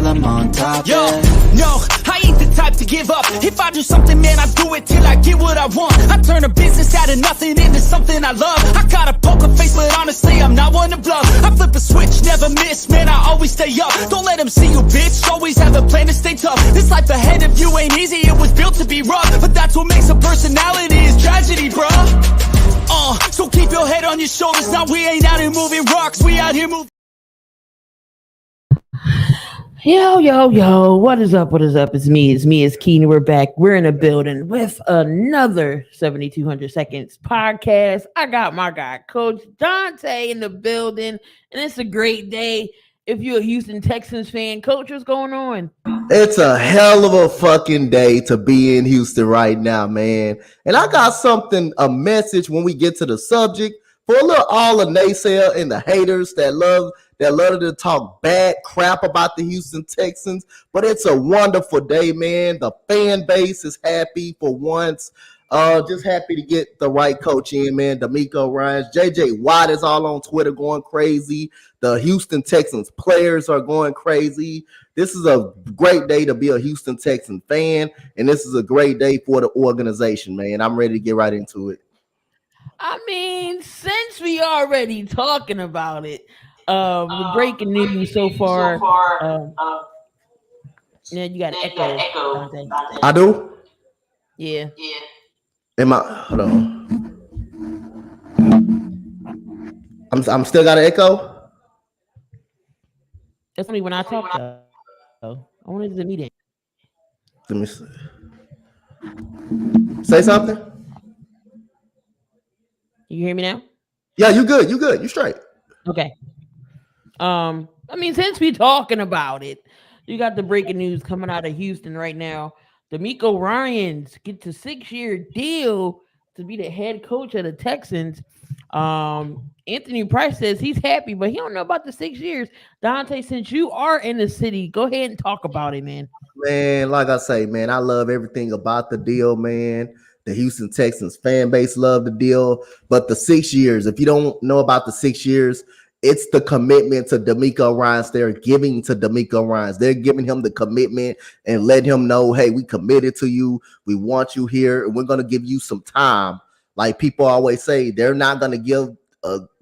I'm on top. Yo, no, I ain't the type to give up. If I do something, man, I do it till I get what I want. I turn a business out of nothing into something I love. I got a poker face, but honestly, I'm not one to bluff. I flip a switch, never miss, man, I always stay up. Don't let them see you, bitch, always have a plan to stay tough. This life ahead of you ain't easy, it was built to be rough. But that's what makes a personality, is tragedy, bruh. So keep your head on your shoulders. Now we ain't out here moving rocks, we out here moving. Yo, what is up? It's me, Keenan. We're back. We're in a building with another 7200 Seconds podcast. I got my guy, Coach Dante, in the building, and it's a great day. If you're a Houston Texans fan, Coach, what's going on? It's a hell of a fucking day to be in Houston right now, man. And I got a message when we get to the subject for all the naysayer and the haters that love to talk bad crap about the Houston Texans. But it's a wonderful day, man. The fan base is happy for once. Just happy to get the right coach in, man. D'Amico Ryans. JJ Watt is all on Twitter going crazy. The Houston Texans players are going crazy. This is a great day to be a Houston Texans fan, and this is a great day for the organization, man. I'm ready to get right into it. I mean, since we already talking about it, the breaking news so far. Yeah, you got an echo. I do? Yeah. Hold on. I'm still got an echo? That's only when I talk though. I wanted to meet it. Let me see. Say something. You hear me now? Yeah, you good. You straight. Okay. I mean, since we talking about it, you got the breaking news coming out of Houston right now. D'Amico Ryans gets a 6-year deal to be the head coach of the Texans. Anthony Price says he's happy, but he don't know about the 6 years. Dante, since you are in the city, go ahead and talk about it, man. Man, like I say, man, I love everything about the deal, man. The Houston Texans fan base love the deal. But the 6 years, if you don't know about the 6 years, it's the commitment to D'Amico Ryans. They're giving to D'Amico Ryans. They're giving him the commitment and let him know, hey, we committed to you. We want you here, and we're going to give you some time. Like people always say, they're not going to give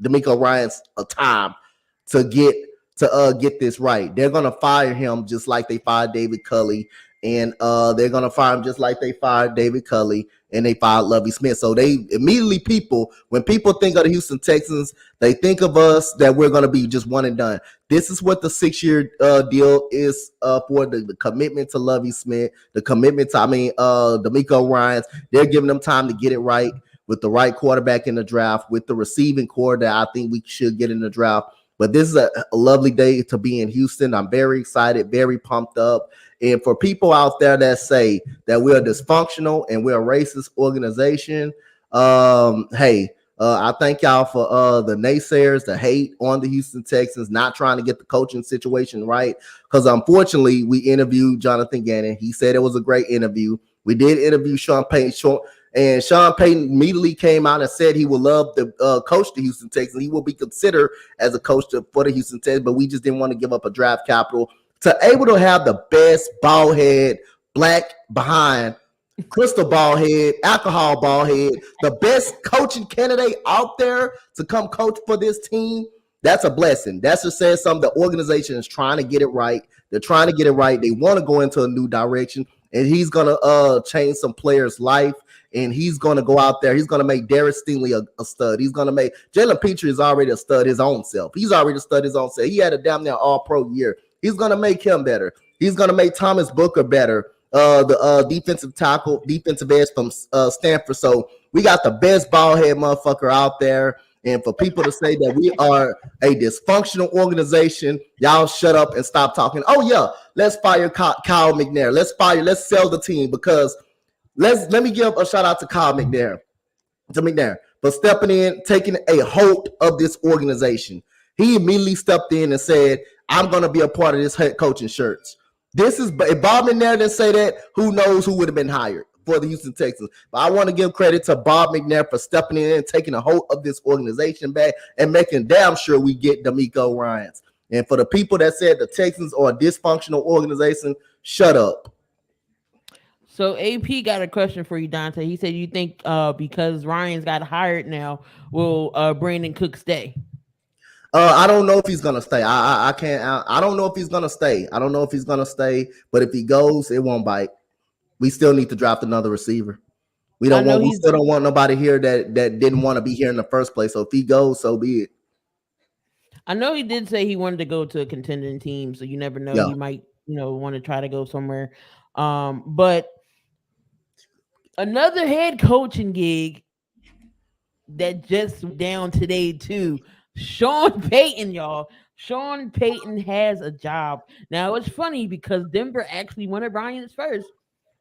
D'Amico Ryans a time to get this right. They're going to fire him just like they fired David Culley, and they're going to fire him just like they fired David Culley and they fired Lovie Smith. So they immediately, when people think of the Houston Texans, they think of us that we're going to be just one and done. This is what the 6-year deal is for the commitment to Lovie Smith, the commitment to D'Amico Ryans. They're giving them time to get it right with the right quarterback in the draft, with the receiving core that I think we should get in the draft. But this is a lovely day to be in Houston. I'm very excited, very pumped up. And for people out there that say that we're dysfunctional and we're a racist organization, I thank y'all for the naysayers, the hate on the Houston Texans, not trying to get the coaching situation right. Because unfortunately, we interviewed Jonathan Gannon. He said it was a great interview. We did interview Sean Payton. And Sean Payton immediately came out and said he would love to coach the Houston Texans. He will be considered as a coach for the Houston Texans, but we just didn't want to give up a draft capital to able to have the best bald head, black behind, crystal ball head, alcohol ball head, the best coaching candidate out there to come coach for this team. That's a blessing. That's just says something. The organization is trying to get it right. They're trying to get it right. They want to go into a new direction, and he's going to change some players' life. And he's going to go out there. He's going to make Darius Stingley a stud. He's going to make Jalen Petrie is already a stud his own self. He's already a stud his own self. He had a damn near all-pro year. He's going to make him better. He's going to make Thomas Booker better, the defensive edge from Stanford. So we got the best ball head motherfucker out there. And for people to say that we are a dysfunctional organization, y'all shut up and stop talking. Oh, yeah, let's fire Kyle McNair. Let's sell the team because let me give a shout out to Kyle McNair, for stepping in, taking a hold of this organization. He immediately stepped in and said, I'm going to be a part of this head coaching shirts. If Bob McNair didn't say that, who knows who would have been hired for the Houston Texans. But I want to give credit to Bob McNair for stepping in and taking a hold of this organization back and making damn sure we get D'Amico Ryans. And for the people that said the Texans are a dysfunctional organization, shut up. So AP got a question for you, Dante. He said, "You think because Ryan's got hired now, will Brandon Cook stay?" I don't know if he's gonna stay. I can't. I don't know if he's gonna stay. I don't know if he's gonna stay. But if he goes, it won't bite. We still need to draft another receiver. We still don't want nobody here that didn't want to be here in the first place. So if he goes, so be it. I know he did say he wanted to go to a contending team, so you never know. Yeah. He might, want to try to go somewhere. But another head coaching gig that just went down today too. Sean Payton, y'all. Sean Payton has a job. Now it's funny because Denver actually wanted Ryan's first,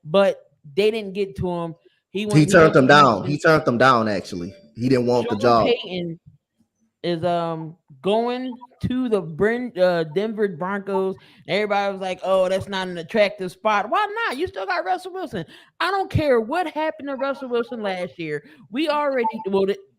but they didn't get to him. He turned them down. He turned them down. Actually, he didn't want the job. Payton is going to the Denver Broncos. Everybody was like, "Oh, that's not an attractive spot." Why not? You still got Russell Wilson. I don't care what happened to Russell Wilson last year.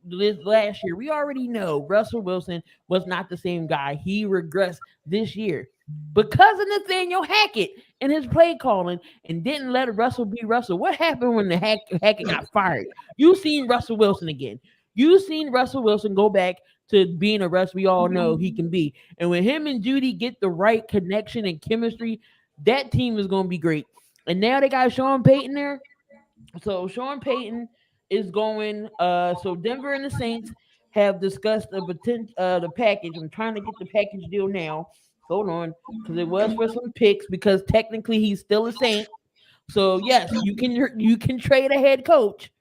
This last year, we already know Russell Wilson was not the same guy. He regressed this year because of Nathaniel Hackett and his play calling and didn't let Russell be Russell. What happened when the Hackett got fired? You seen Russell Wilson again. You seen Russell Wilson go back to being a Russ we all know he can be. And when him and Judy get the right connection and chemistry, that team is going to be great. And now they got Sean Payton there. So Sean Payton is going. So Denver and the Saints have discussed the package. I'm trying to get the package deal now. Hold on, because it was for some picks. Because technically he's still a Saint. So yes, you can trade a head coach.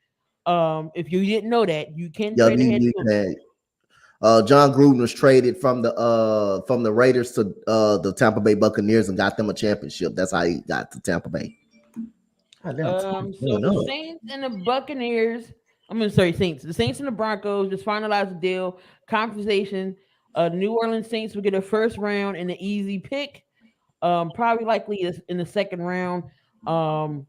If you didn't know that, you can trade a head coach. John Gruden was traded from the Raiders to the Tampa Bay Buccaneers and got them a championship. That's how he got to Tampa Bay. So the Saints and the Buccaneers, Saints. The Saints and the Broncos just finalized the deal. Conversation. New Orleans Saints will get a first round and an easy pick. Probably likely in the second round. So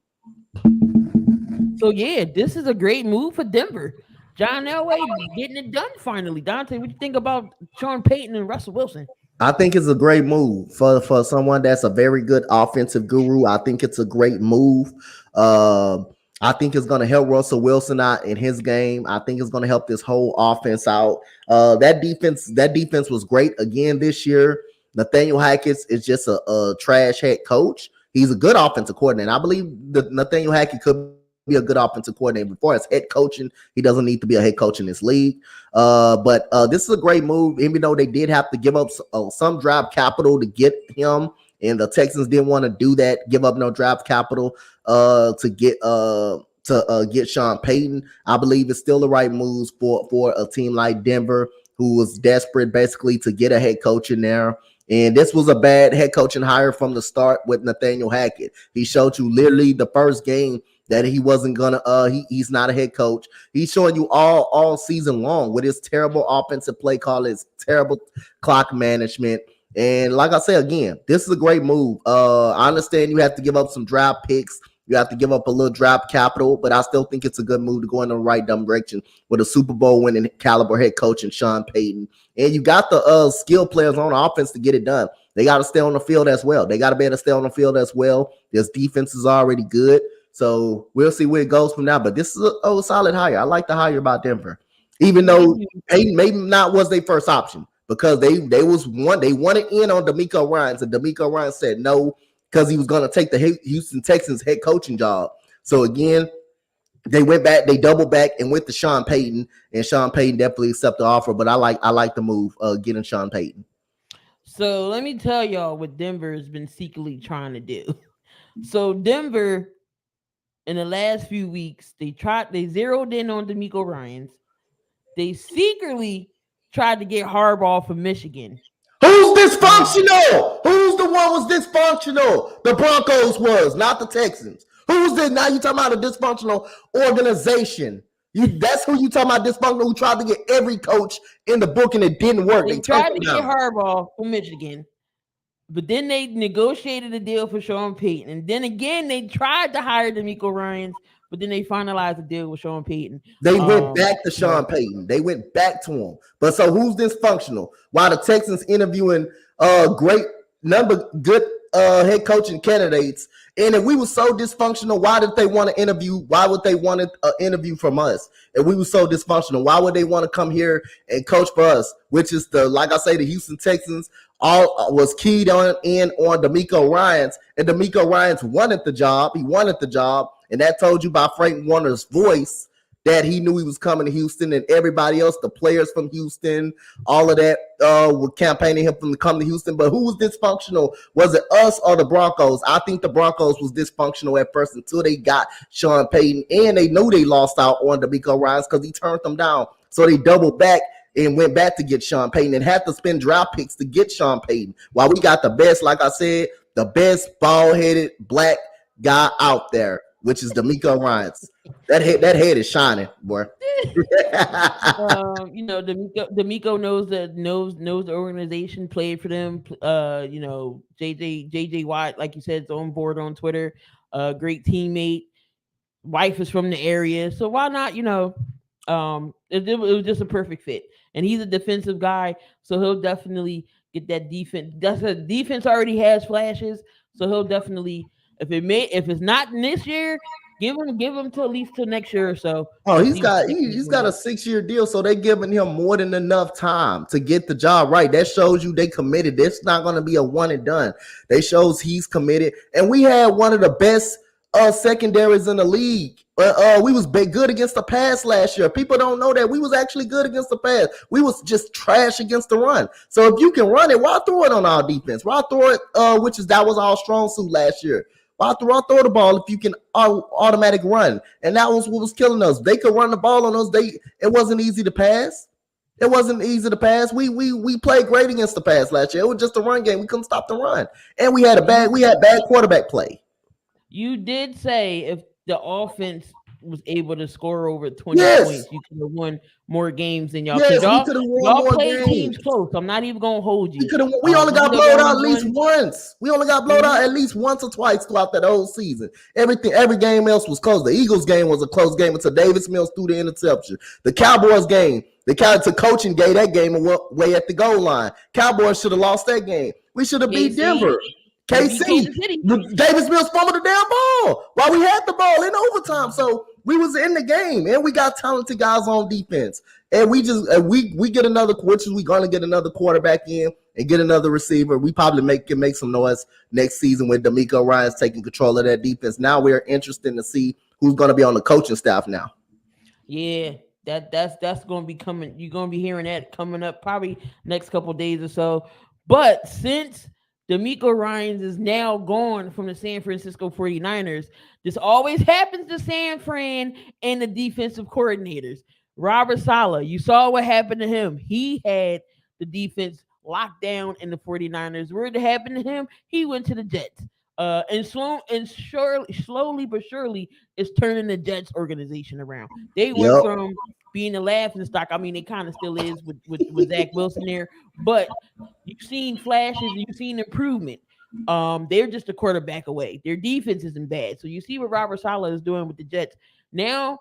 yeah, this is a great move for Denver. John Elway getting it done finally. Dante, what do you think about Sean Payton and Russell Wilson? I think it's a great move for someone that's a very good offensive guru. I think it's a great move. I think it's going to help Russell Wilson out in his game. I think it's going to help this whole offense out. That defense was great again this year. Nathaniel Hackett is just a trash head coach. He's a good offensive coordinator. I believe that Nathaniel Hackett could be a good offensive coordinator. Before as head coaching, he doesn't need to be a head coach in this league. But this is a great move, even though they did have to give up some draft capital to get him, and the Texans didn't want to do that, give up no draft capital to get Sean Payton. I believe it's still the right moves for a team like Denver, who was desperate basically to get a head coach in there. And this was a bad head coaching hire from the start with Nathaniel Hackett. He showed you literally the first game that he wasn't gonna he's not a head coach. He's showing you all season long with his terrible offensive play call, his terrible clock management. And like I say again, this is a great move. I understand you have to give up some draft picks, you have to give up a little draft capital, but I still think it's a good move to go in the right direction with a Super Bowl winning caliber head coach and Sean Payton. And you got the skill players on offense to get it done. They got to stay on the field as well. They got to be able to stay on the field as well. This defense is already good. So we'll see where it goes from now. But this is a solid hire. I like the hire about Denver, even though Payton maybe not was their first option because they wanted in on DeMeco Ryans, and DeMeco Ryans said no because he was going to take the Houston Texans head coaching job. So again, they went back, they doubled back and went to Sean Payton, and Sean Payton definitely accepted the offer. But I like the move getting Sean Payton. So let me tell y'all what Denver has been secretly trying to do. So Denver, in the last few weeks, they zeroed in on DeMeco Ryans. They secretly tried to get Harbaugh from Michigan. Who's dysfunctional? Who's the one was dysfunctional? The Broncos was, not the Texans. Who's this? Now you talking about a dysfunctional organization. That's who you talking about dysfunctional, who tried to get every coach in the book and it didn't work. They tried to get Harbaugh from Michigan. But then they negotiated a deal for Sean Payton. And then again, they tried to hire DeMeco Ryans, but then they finalized the deal with Sean Payton. They went back to Sean Payton. They went back to him. But so who's dysfunctional? While the Texans interviewing great good head coaching candidates. And if we were so dysfunctional, why did they want to interview? Why would they want an interview from us? If we were so dysfunctional, why would they want to come here and coach for us? Which is like I say, the Houston Texans all was keyed on DeMeco Ryans, and DeMeco Ryans wanted the job. He wanted the job, and that told you by Frank Warner's voice that he knew he was coming to Houston, and everybody else, the players from Houston, all of that were campaigning him to come to Houston. But who was dysfunctional? Was it us or the Broncos? I think the Broncos was dysfunctional at first until they got Sean Payton, and they knew they lost out on DeMeco Ryans because he turned them down. So they doubled back and went back to get Sean Payton and had to spend draft picks to get Sean Payton. While we got the best, like I said, the best bald-headed black guy out there, which is DeMeco Ryans. That head is shining, boy. DeMeco knows the organization, played for them. JJ Watt, like you said, is on board on Twitter. Great teammate. Wife is from the area, so why not? It was just a perfect fit. And he's a defensive guy, so he'll definitely get that defense. Defense already has flashes, so he'll definitely. If it's not this year, give him to at least till next year or so. Oh, he's got a 6-year deal, so they're giving him more than enough time to get the job right. That shows you they committed. It's not going to be a one and done. That shows he's committed. And we had one of the best secondaries in the league. We was good against the pass last year. People don't know that we was actually good against the pass. We was just trash against the run. So if you can run it, why throw it on our defense? Why throw it? That was our strong suit last year. Why throw the ball if you can automatic run? And that was what was killing us. They could run the ball on us. It wasn't easy to pass. It wasn't easy to pass. We played great against the pass last year. It was just a run game. We couldn't stop the run, and we had bad quarterback play. You did say if the offense was able to score over 20 points, you could have won more games than y'all. Yes, y'all played teams close. I'm not even gonna hold you. We only got blowed out at least once. We only got blowed out at least once or twice throughout that whole season. Every game else was close. The Eagles game was a close game until Davis Mills threw the interception. The Cowboys game, the coaching gave that game away at the goal line. Cowboys should have lost that game. We should have beat Denver. KC, Davis Mills fumbled the damn ball while we had the ball in overtime. So we was in the game, and we got talented guys on defense. And we get another, which is we gonna get another quarterback in and get another receiver. We probably can make some noise next season with DeMeco Ryans taking control of that defense. Now we're interested to see who's gonna be on the coaching staff now. Yeah, that's gonna be coming. You're gonna be hearing that coming up probably next couple of days or so. But since DeMeco Ryans is now gone from the San Francisco 49ers. This always happens to San Fran and the defensive coordinators. Robert Saleh, you saw what happened to him. He had the defense locked down in the 49ers. What did happen to him? He went to the Jets. Slowly but surely, it's turning the Jets organization around. They went from being the laughing stock. I mean, it kind of still is with Zach Wilson there, but you've seen flashes, you've seen improvement. They're just a quarterback away. Their defense isn't bad. So you see what Robert Saleh is doing with the Jets. Now,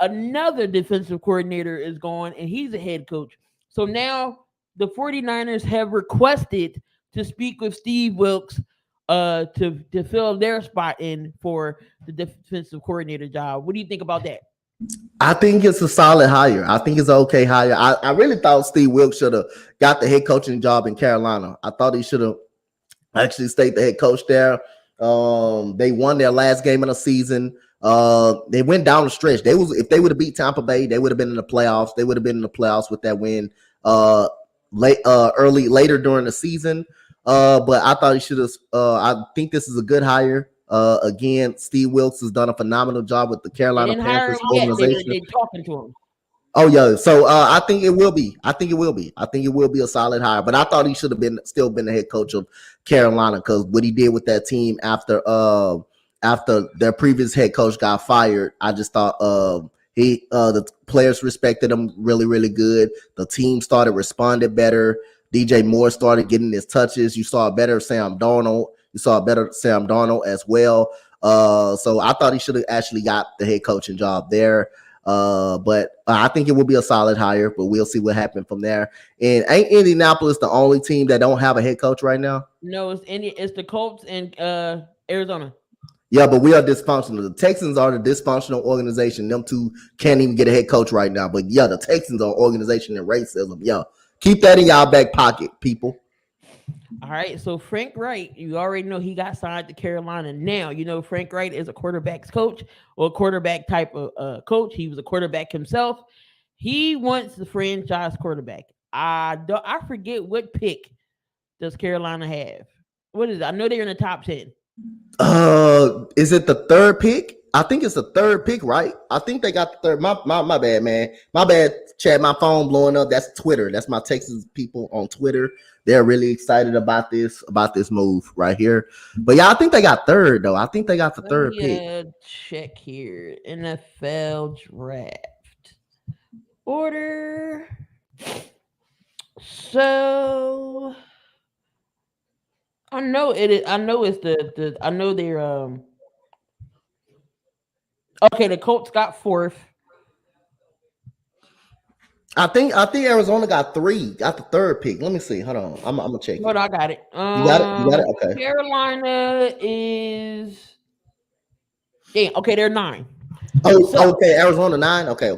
another defensive coordinator is gone, and he's a head coach. So now the 49ers have requested to speak with Steve Wilks to fill their spot in for the defensive coordinator job. What do you think about that? I think it's a solid hire. I think it's an okay hire. I really thought Steve Wilks should have got the head coaching job in Carolina. I thought he should have actually stayed the head coach there. They won their last game of the season. They went down the stretch. If they would have beat Tampa Bay, they would have been in the playoffs. They would have been in the playoffs with that win later during the season. But I thought he should have. I think this is a good hire. Again, Steve Wilks has done a phenomenal job with the Carolina Panthers organization. They're talking to him. Oh yeah, so I think it will be. I think it will be a solid hire. But I thought he should have still been the head coach of Carolina, because what he did with that team after their previous head coach got fired, I just thought the players respected him really, really good. The team started responding better. DJ Moore started getting his touches. You saw a better Sam Darnold. As well. So I thought he should have actually got the head coaching job there. But I think it will be a solid hire, but we'll see what happens from there. And ain't Indianapolis the only team that don't have a head coach right now? No, it's the Colts and Arizona. Yeah, but we are dysfunctional. The Texans are the dysfunctional organization. Them two can't even get a head coach right now. But yeah, the Texans are an organization in racism. Yeah, keep that in y'all back pocket, people. All right, so Frank Wright, you already know he got signed to Carolina. Now, you know Frank Wright is a quarterback's coach or a quarterback type of coach. He was a quarterback himself. He wants the franchise quarterback. I forget what pick does Carolina have. What is it? I know they're in the top 10. Is it the third pick? I think it's the third pick, right? I think they got the third. My bad, man. My bad, Chad. My phone blowing up. That's Twitter. That's my Texas people on Twitter. They're really excited about this move right here. But yeah, I think they got third though. I think they got the third pick. Check here. NFL draft order. So I know it is. I know it's the. I know they're Okay, the Colts got fourth. I think Arizona got the third pick. Let me see. Hold on. I'm gonna check. But I got it. You got it? You got it? Okay. Carolina is okay, they're 9. Okay. Arizona 9. Okay.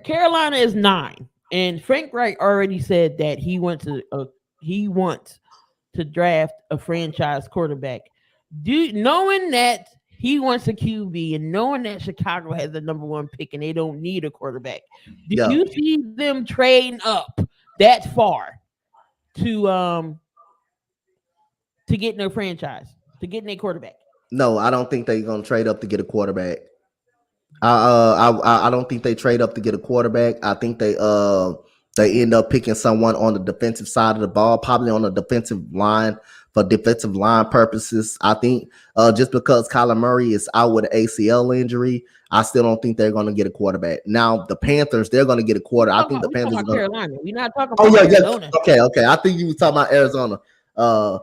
Carolina is 9. And Frank Wright already said that he wants to draft a franchise quarterback. Knowing that he wants a QB and knowing that Chicago has the number 1 pick and they don't need a quarterback, do you see them trading up that far to get no franchise, to get a quarterback? No, I don't think they're gonna trade up to get a quarterback. I don't think they trade up to get a quarterback. I think they end up picking someone on the defensive side of the ball, probably on the defensive line for defensive line purposes. I think just because Kyler Murray is out with an ACL injury, I still don't think they're going to get a quarterback. Now the Panthers, they're going to get a quarter. I think the Panthers are Carolina. We're not talking about Arizona. Okay. I think you were talking about Arizona. I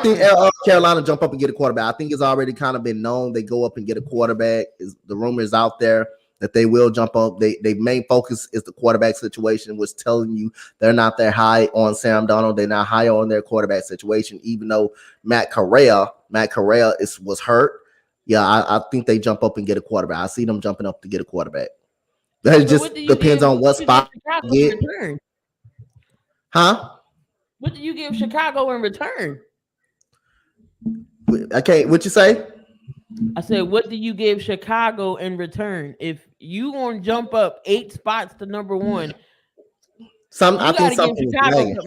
think Carolina jump up and get a quarterback. I think it's already kind of been known they go up and get a quarterback. The rumor is out there that they will jump up. They main focus is the quarterback situation, which telling you they're not that high on Sam Darnold. They're not high on their quarterback situation, even though Matt Correa was hurt. Yeah, I think they jump up and get a quarterback. I see them jumping up to get a quarterback. That just depends on what spot you get. Huh? What do you give Chicago in return? Okay, what you say? I said, what do you give Chicago in return? If you want to jump up 8 spots to number 1, I think something is lagging.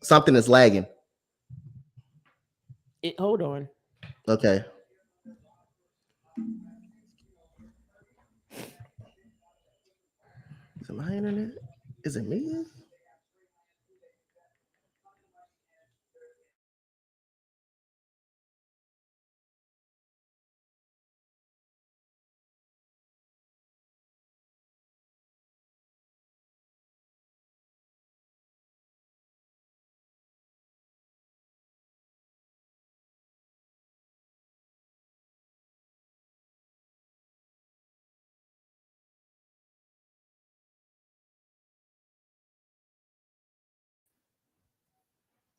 Something is lagging. Hold on. Okay. Is it my internet? Is it me?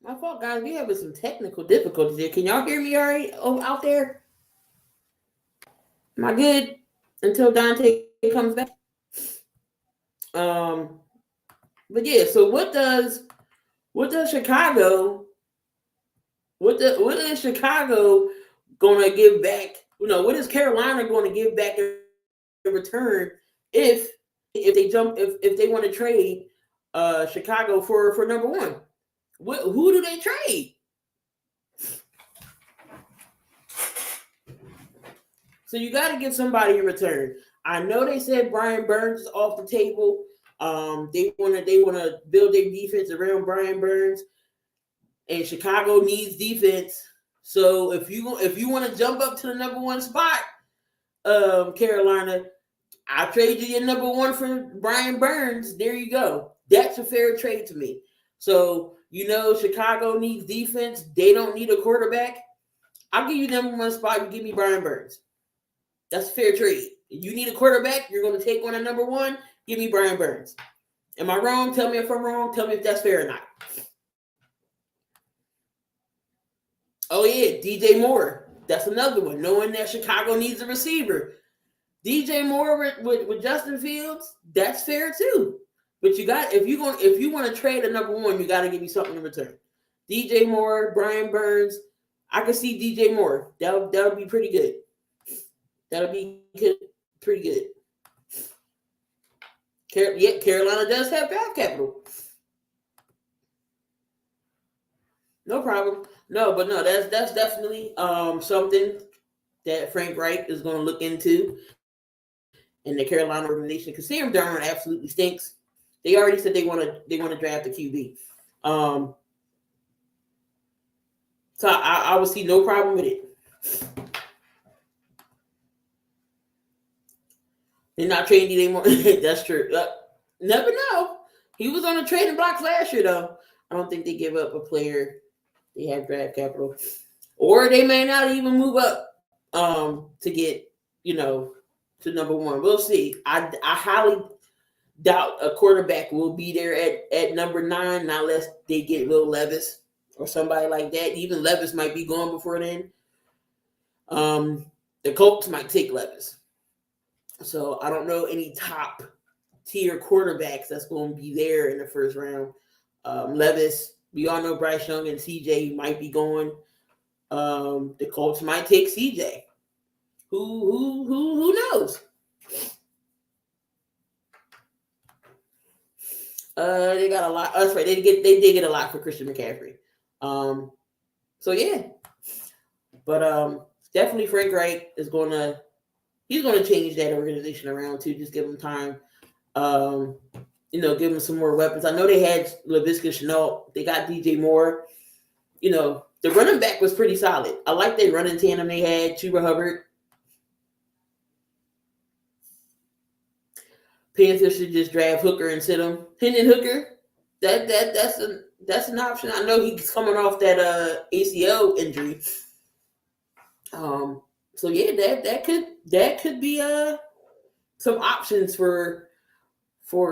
My fault, guys. We having some technical difficulties here. Can y'all hear me all right out there? Am I good until Dante comes back? But yeah. So what does Chicago? What is Chicago going to give back? What is Carolina going to give back in return if they want to trade Chicago for number 1? Who do they trade? So you got to get somebody in return. I know they said Brian Burns is off the table. They want to build their defense around Brian Burns, and Chicago needs defense. So if you want to jump up to the number 1 spot, Carolina, I'll trade you your number 1 for Brian Burns. There you go. That's a fair trade to me. So Chicago needs defense. They don't need a quarterback. I'll give you number 1 spot. You give me Brian Burns. That's a fair trade. You need a quarterback. You're going to take on a number one. Give me Brian Burns. Am I wrong? Tell me if I'm wrong. Tell me if that's fair or not. Oh, yeah, DJ Moore. That's another one. Knowing that Chicago needs a receiver. DJ Moore with Justin Fields, that's fair too. But you got if you want to trade a number one, you got to give me something in return. DJ Moore, Brian Burns. I can see DJ Moore. That'll be pretty good. That'll be good, pretty good. Carolina does have draft capital. No problem. No, that's definitely something that Frank Reich is going to look into in the Carolina organization, because Sam Darnold absolutely stinks. They already said they want to draft a QB. So I would see no problem with it. They're not trading anymore. That's true. Never know. He was on the trading blocks last year, though. I don't think they give up a player. They have draft capital, or they may not even move up to get to number one. We'll see. I highly doubt a quarterback will be there at number 9, not unless they get Will Levis or somebody like that. Even Levis might be gone before then. The Colts might take Levis. So I don't know any top tier quarterbacks that's going to be there in the first round. Levis, we all know Bryce Young and CJ might be going. The Colts might take CJ. Who knows? They got a lot. That's right. They did get a lot for Christian McCaffrey. So yeah, but definitely Frank Reich is he's gonna change that organization around too. Just give him time. Give him some more weapons. I know they had Laviska Shenault. They got DJ Moore. The running back was pretty solid. I like that running tandem they had. Chuba Hubbard. Panthers should just draft Hooker and sit him. Hendon Hooker, that's an option. I know he's coming off that ACL injury. So yeah, that could be some options for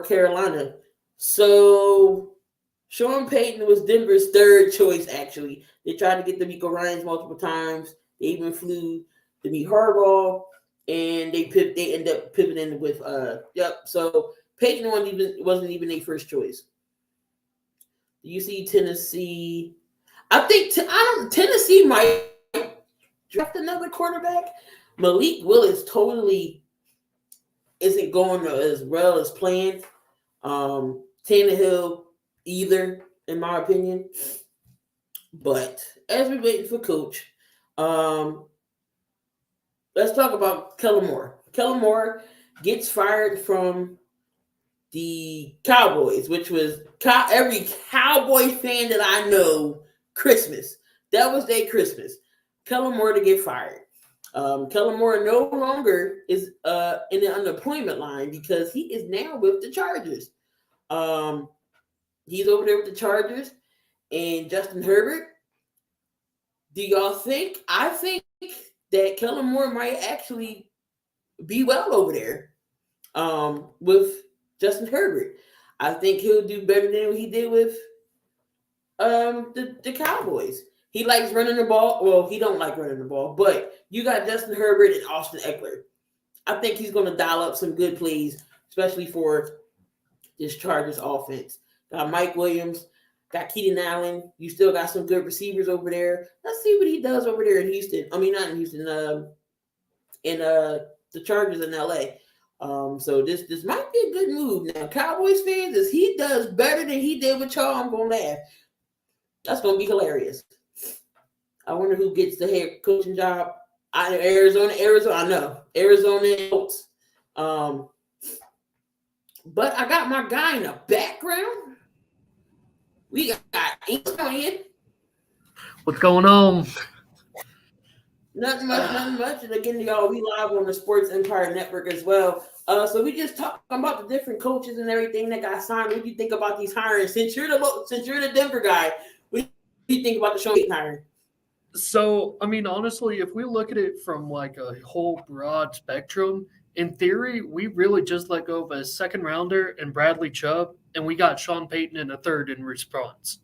Carolina. So Sean Payton was Denver's third choice. Actually, they tried to get the D'Amico Ryans multiple times. They even flew to meet Harbaugh. And they end up pivoting with So Peyton wasn't even their first choice. Do you see Tennessee? I think Tennessee might draft another quarterback. Malik Willis totally isn't going as well as planned. Tannehill either, in my opinion. But as we're waiting for Coach, let's talk about Kellen Moore. Kellen Moore gets fired from the Cowboys, which was every Cowboy fan that I know, Christmas. That was their Christmas. Kellen Moore to get fired. Kellen Moore no longer is in the unemployment line because he is now with the Chargers. He's over there with the Chargers. And Justin Herbert, do y'all think? I think that Kellen Moore might actually be well over there with Justin Herbert. I think he'll do better than he did with the Cowboys. He likes running the ball. Well, he don't like running the ball, but you got Justin Herbert and Austin Eckler. I think he's going to dial up some good plays, especially for this Chargers offense. Got Mike Williams, got Keenan Allen. You still got some good receivers over there. Let's see what he does over there in Houston. I mean, not in Houston, in the Chargers in LA. So this might be a good move. Now, Cowboys fans, if he does better than he did with y'all, I'm going to laugh. That's going to be hilarious. I wonder who gets the head coaching job. Arizona, I know. Arizona Colts. But I got my guy in the background. We got Ian. What's going on? Nothing much. And again, y'all, we live on the Sports Empire Network as well. So we just talking about the different coaches and everything that got signed. What do you think about these hirings? Since you're the Denver guy, what do you think about the Sean Payton hiring? So, I mean, honestly, if we look at it from like a whole broad spectrum, in theory, we really just let go of a second rounder and Bradley Chubb, and we got Sean Payton in a third in response.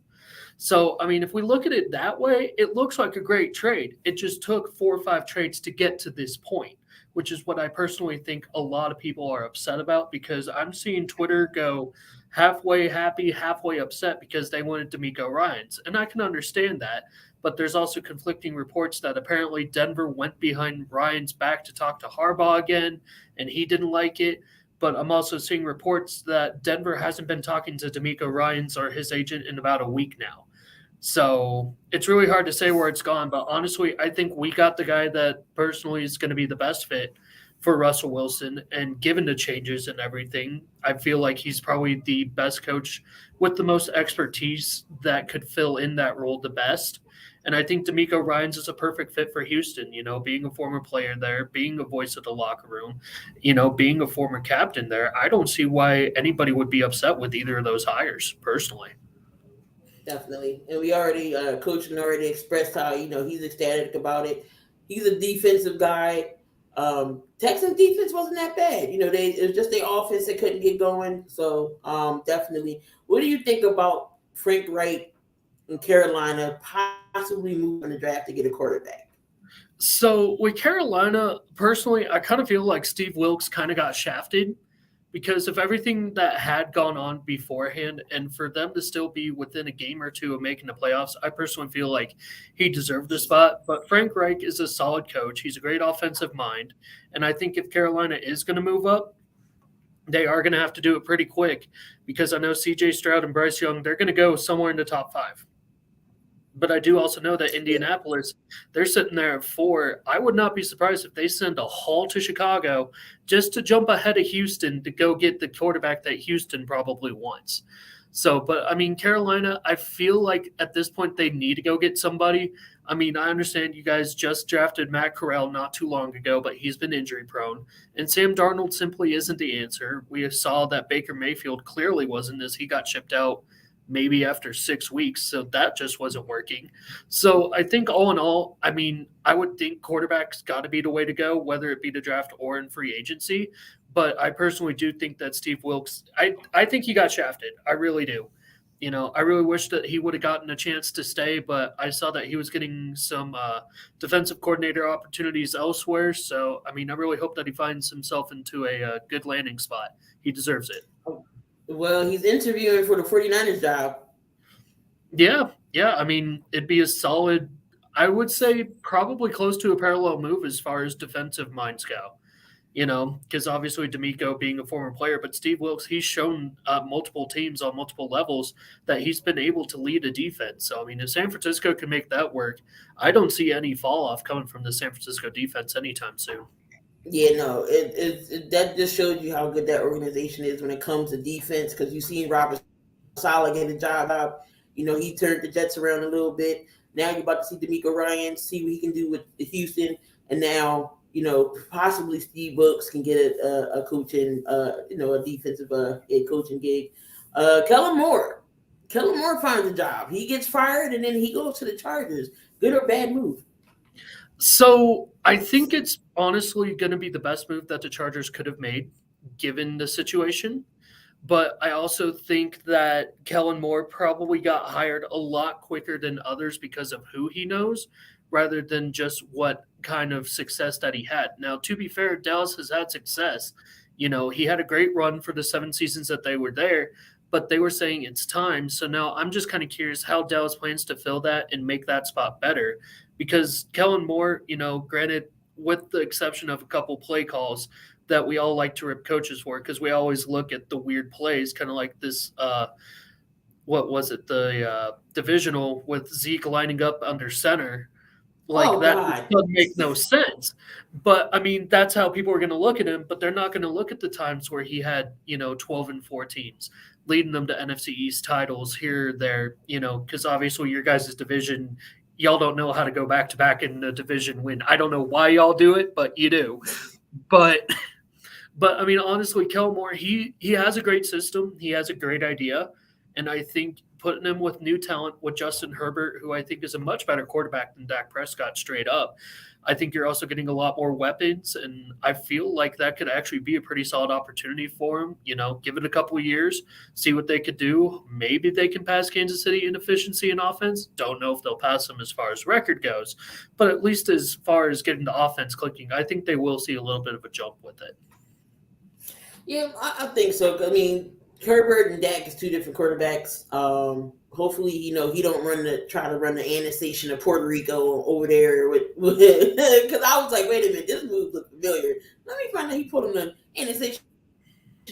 So, I mean, if we look at it that way, it looks like a great trade. It just took 4 or 5 trades to get to this point, which is what I personally think a lot of people are upset about, because I'm seeing Twitter go halfway happy, halfway upset because they wanted D'Amico Ryans. And I can understand that. But there's also conflicting reports that apparently Denver went behind Ryan's back to talk to Harbaugh again, and he didn't like it. But I'm also seeing reports that Denver hasn't been talking to D'Amico Ryans or his agent in about a week now. So it's really hard to say where it's gone. But honestly, I think we got the guy that personally is going to be the best fit for Russell Wilson. And given the changes and everything, I feel like he's probably the best coach with the most expertise that could fill in that role the best. And I think D'Amico Ryans is a perfect fit for Houston, being a former player there, being a voice of the locker room, being a former captain there. I don't see why anybody would be upset with either of those hires, personally. Definitely. And we already, Coach already expressed how, he's ecstatic about it. He's a defensive guy. Texans defense wasn't that bad. It was just their offense that couldn't get going. So definitely. What do you think about Frank Reich in Carolina possibly moving the draft to get a quarterback? So with Carolina, personally, I kind of feel like Steve Wilkes kind of got shafted because of everything that had gone on beforehand, and for them to still be within a game or two of making the playoffs, I personally feel like he deserved the spot. But Frank Reich is a solid coach. He's a great offensive mind. And I think if Carolina is going to move up, they are going to have to do it pretty quick, because I know CJ Stroud and Bryce Young, they're going to go somewhere in the top 5. But I do also know that Indianapolis, they're sitting there at 4. I would not be surprised if they send a haul to Chicago just to jump ahead of Houston to go get the quarterback that Houston probably wants. So, but I mean, Carolina, I feel like at this point they need to go get somebody. I mean, I understand you guys just drafted Matt Corral not too long ago, but he's been injury prone. And Sam Darnold simply isn't the answer. We saw that Baker Mayfield clearly wasn't, as he got shipped out maybe after 6 weeks. So that just wasn't working. So I think all in all, I mean, I would think quarterback's got to be the way to go, whether it be the draft or in free agency. But I personally do think that Steve Wilkes, I think he got shafted. I really do. I really wish that he would have gotten a chance to stay, but I saw that he was getting some defensive coordinator opportunities elsewhere. So, I mean, I really hope that he finds himself into a good landing spot. He deserves it. Well, he's interviewing for the 49ers job. Yeah. I mean, it'd be a solid, I would say probably close to a parallel move as far as defensive minds go. Because obviously D'Amico being a former player, but Steve Wilkes, he's shown multiple teams on multiple levels that he's been able to lead a defense. So, I mean, if San Francisco can make that work, I don't see any fall off coming from the San Francisco defense anytime soon. Yeah, no, that just shows you how good that organization is when it comes to defense, because you seen Robert Saleh get a job out. He turned the Jets around a little bit. Now you're about to see D'Amico Ryans, see what he can do with Houston, and now possibly Steve Wilkes can get a coaching, a defensive head coaching gig. Kellen Moore finds a job. He gets fired, and then he goes to the Chargers. Good or bad move? So I think it's honestly going to be the best move that the Chargers could have made given the situation. But I also think that Kellen Moore probably got hired a lot quicker than others because of who he knows, rather than just what kind of success that he had. Now, to be fair, Dallas has had success. He had a great run for the 7 seasons that they were there, but they were saying it's time. So now I'm just kind of curious how Dallas plans to fill that and make that spot better. Because Kellen Moore, granted, with the exception of a couple play calls that we all like to rip coaches for, because we always look at the weird plays, kind of like this, what was it, the divisional with Zeke lining up under center. That doesn't make no sense. But, I mean, that's how people are going to look at him, but they're not going to look at the times where he had, 12-4 teams, leading them to NFC East titles here, there, because obviously your guys' division, y'all don't know how to go back-to-back in a division win. I don't know why y'all do it, but you do. But I mean, honestly, Kellen Moore, he has a great system. He has a great idea. And I think putting him with new talent with Justin Herbert, who I think is a much better quarterback than Dak Prescott straight up. I think you're also getting a lot more weapons, and I feel like that could actually be a pretty solid opportunity for him. Give it a couple of years, see what they could do. Maybe they can pass Kansas City in efficiency and offense. Don't know if they'll pass them as far as record goes, but at least as far as getting the offense clicking, I think they will see a little bit of a jump with it. Yeah, I think so. I mean, Herbert and Dak is two different quarterbacks. Hopefully, he don't try to run the annexation of Puerto Rico over there with because I was like, wait a minute, this move looks familiar. Let me find out he put him the annexation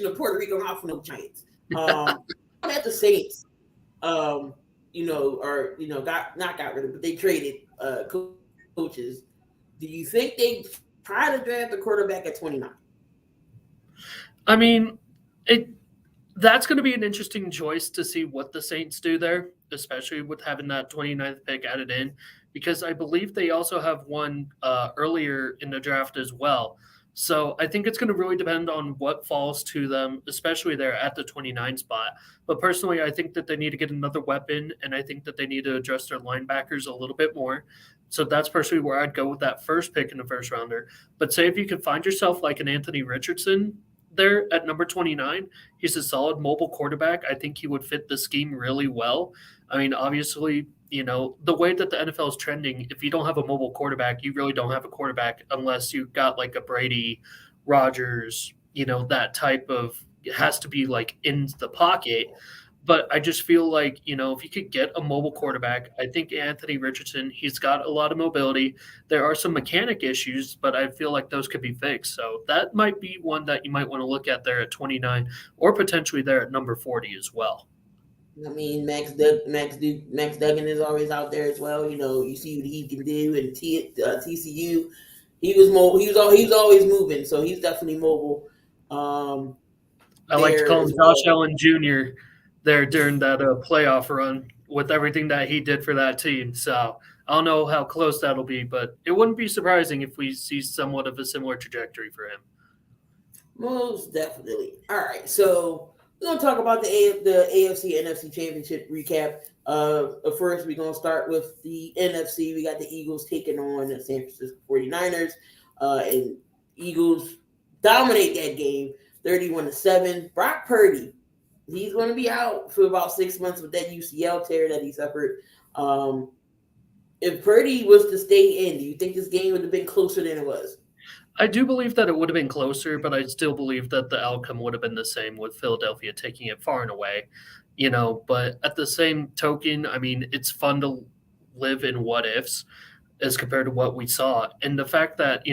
of Puerto Rico out from the Giants. At the Saints, got rid of, but they traded coaches. Do you think they try to draft a quarterback at 29? I mean, that's going to be an interesting choice to see what the Saints do there, especially with having that 29th pick added in, because I believe they also have one earlier in the draft as well. So I think it's going to really depend on what falls to them, especially there at the 29 spot. But personally, I think that they need to get another weapon, and I think that they need to address their linebackers a little bit more. So that's personally where I'd go with that first pick in the first rounder. But say if you could find yourself like an Anthony Richardson there at number 29, he's a solid mobile quarterback. I think he would fit the scheme really well. I mean, obviously, the way that the NFL is trending, if you don't have a mobile quarterback, you really don't have a quarterback unless you've got like a Brady, Rodgers, that type of, it has to be like in the pocket. But I just feel like, if you could get a mobile quarterback, I think Anthony Richardson, he's got a lot of mobility. There are some mechanic issues, but I feel like those could be fixed. So that might be one that you might want to look at there at 29 or potentially there at number 40 as well. I mean, Max Duggan is always out there as well. You see what he can do. And TCU, he was mobile. He was always moving, so he's definitely mobile. I like to call him Josh Allen Jr. there during that playoff run with everything that he did for that team. So I don't know how close that'll be, but it wouldn't be surprising if we see somewhat of a similar trajectory for him. Most definitely. All right, so we're going to talk about the AFC NFC Championship recap. First, we're going to start with the NFC. We got the Eagles taking on the San Francisco 49ers. And Eagles dominate that game, 31-7. Brock Purdy, he's going to be out for about 6 months with that UCL tear that he suffered. If Purdy was to stay in, do you think this game would have been closer than it was? I do believe that it would have been closer, but I still believe that the outcome would have been the same with Philadelphia taking it far and away. But at the same token, I mean, it's fun to live in what ifs as compared to what we saw. And the fact that,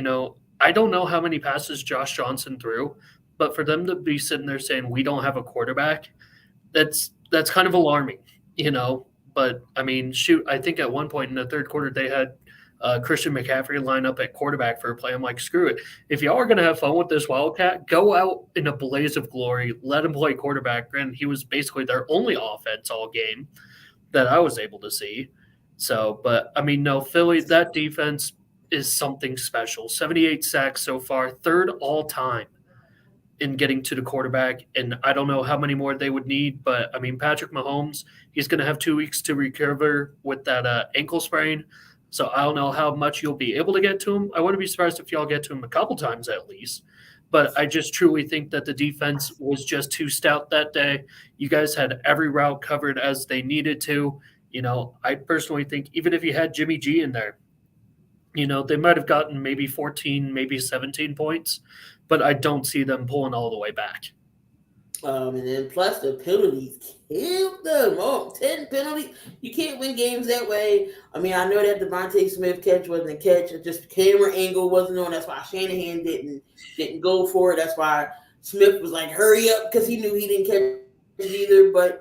I don't know how many passes Josh Johnson threw, but for them to be sitting there saying we don't have a quarterback, that's kind of alarming, But I mean, shoot, I think at one point in the third quarter they had Christian McCaffrey line up at quarterback for a play. I'm like, screw it. If y'all are going to have fun with this Wildcat, go out in a blaze of glory. Let him play quarterback. Granted, he was basically their only offense all game that I was able to see. So, but I mean, no, Philly, that defense is something special. 78 sacks so far, third all time in getting to the quarterback. And I don't know how many more they would need, but I mean, Patrick Mahomes, he's going to have 2 weeks to recover with that ankle sprain. So I don't know how much you'll be able to get to him. I wouldn't be surprised if y'all get to him a couple times at least. But I just truly think that the defense was just too stout that day. You guys had every route covered as they needed to. I personally think even if you had Jimmy G in there, they might have gotten maybe 14, maybe 17 points. But I don't see them pulling all the way back. And then plus the penalties killed them. 10 penalties. You can't win games that way. I mean, I know that Devontae Smith catch wasn't a catch. It's just camera angle wasn't on. That's why Shanahan didn't go for it. That's why Smith was like, hurry up, because he knew he didn't catch it either. But,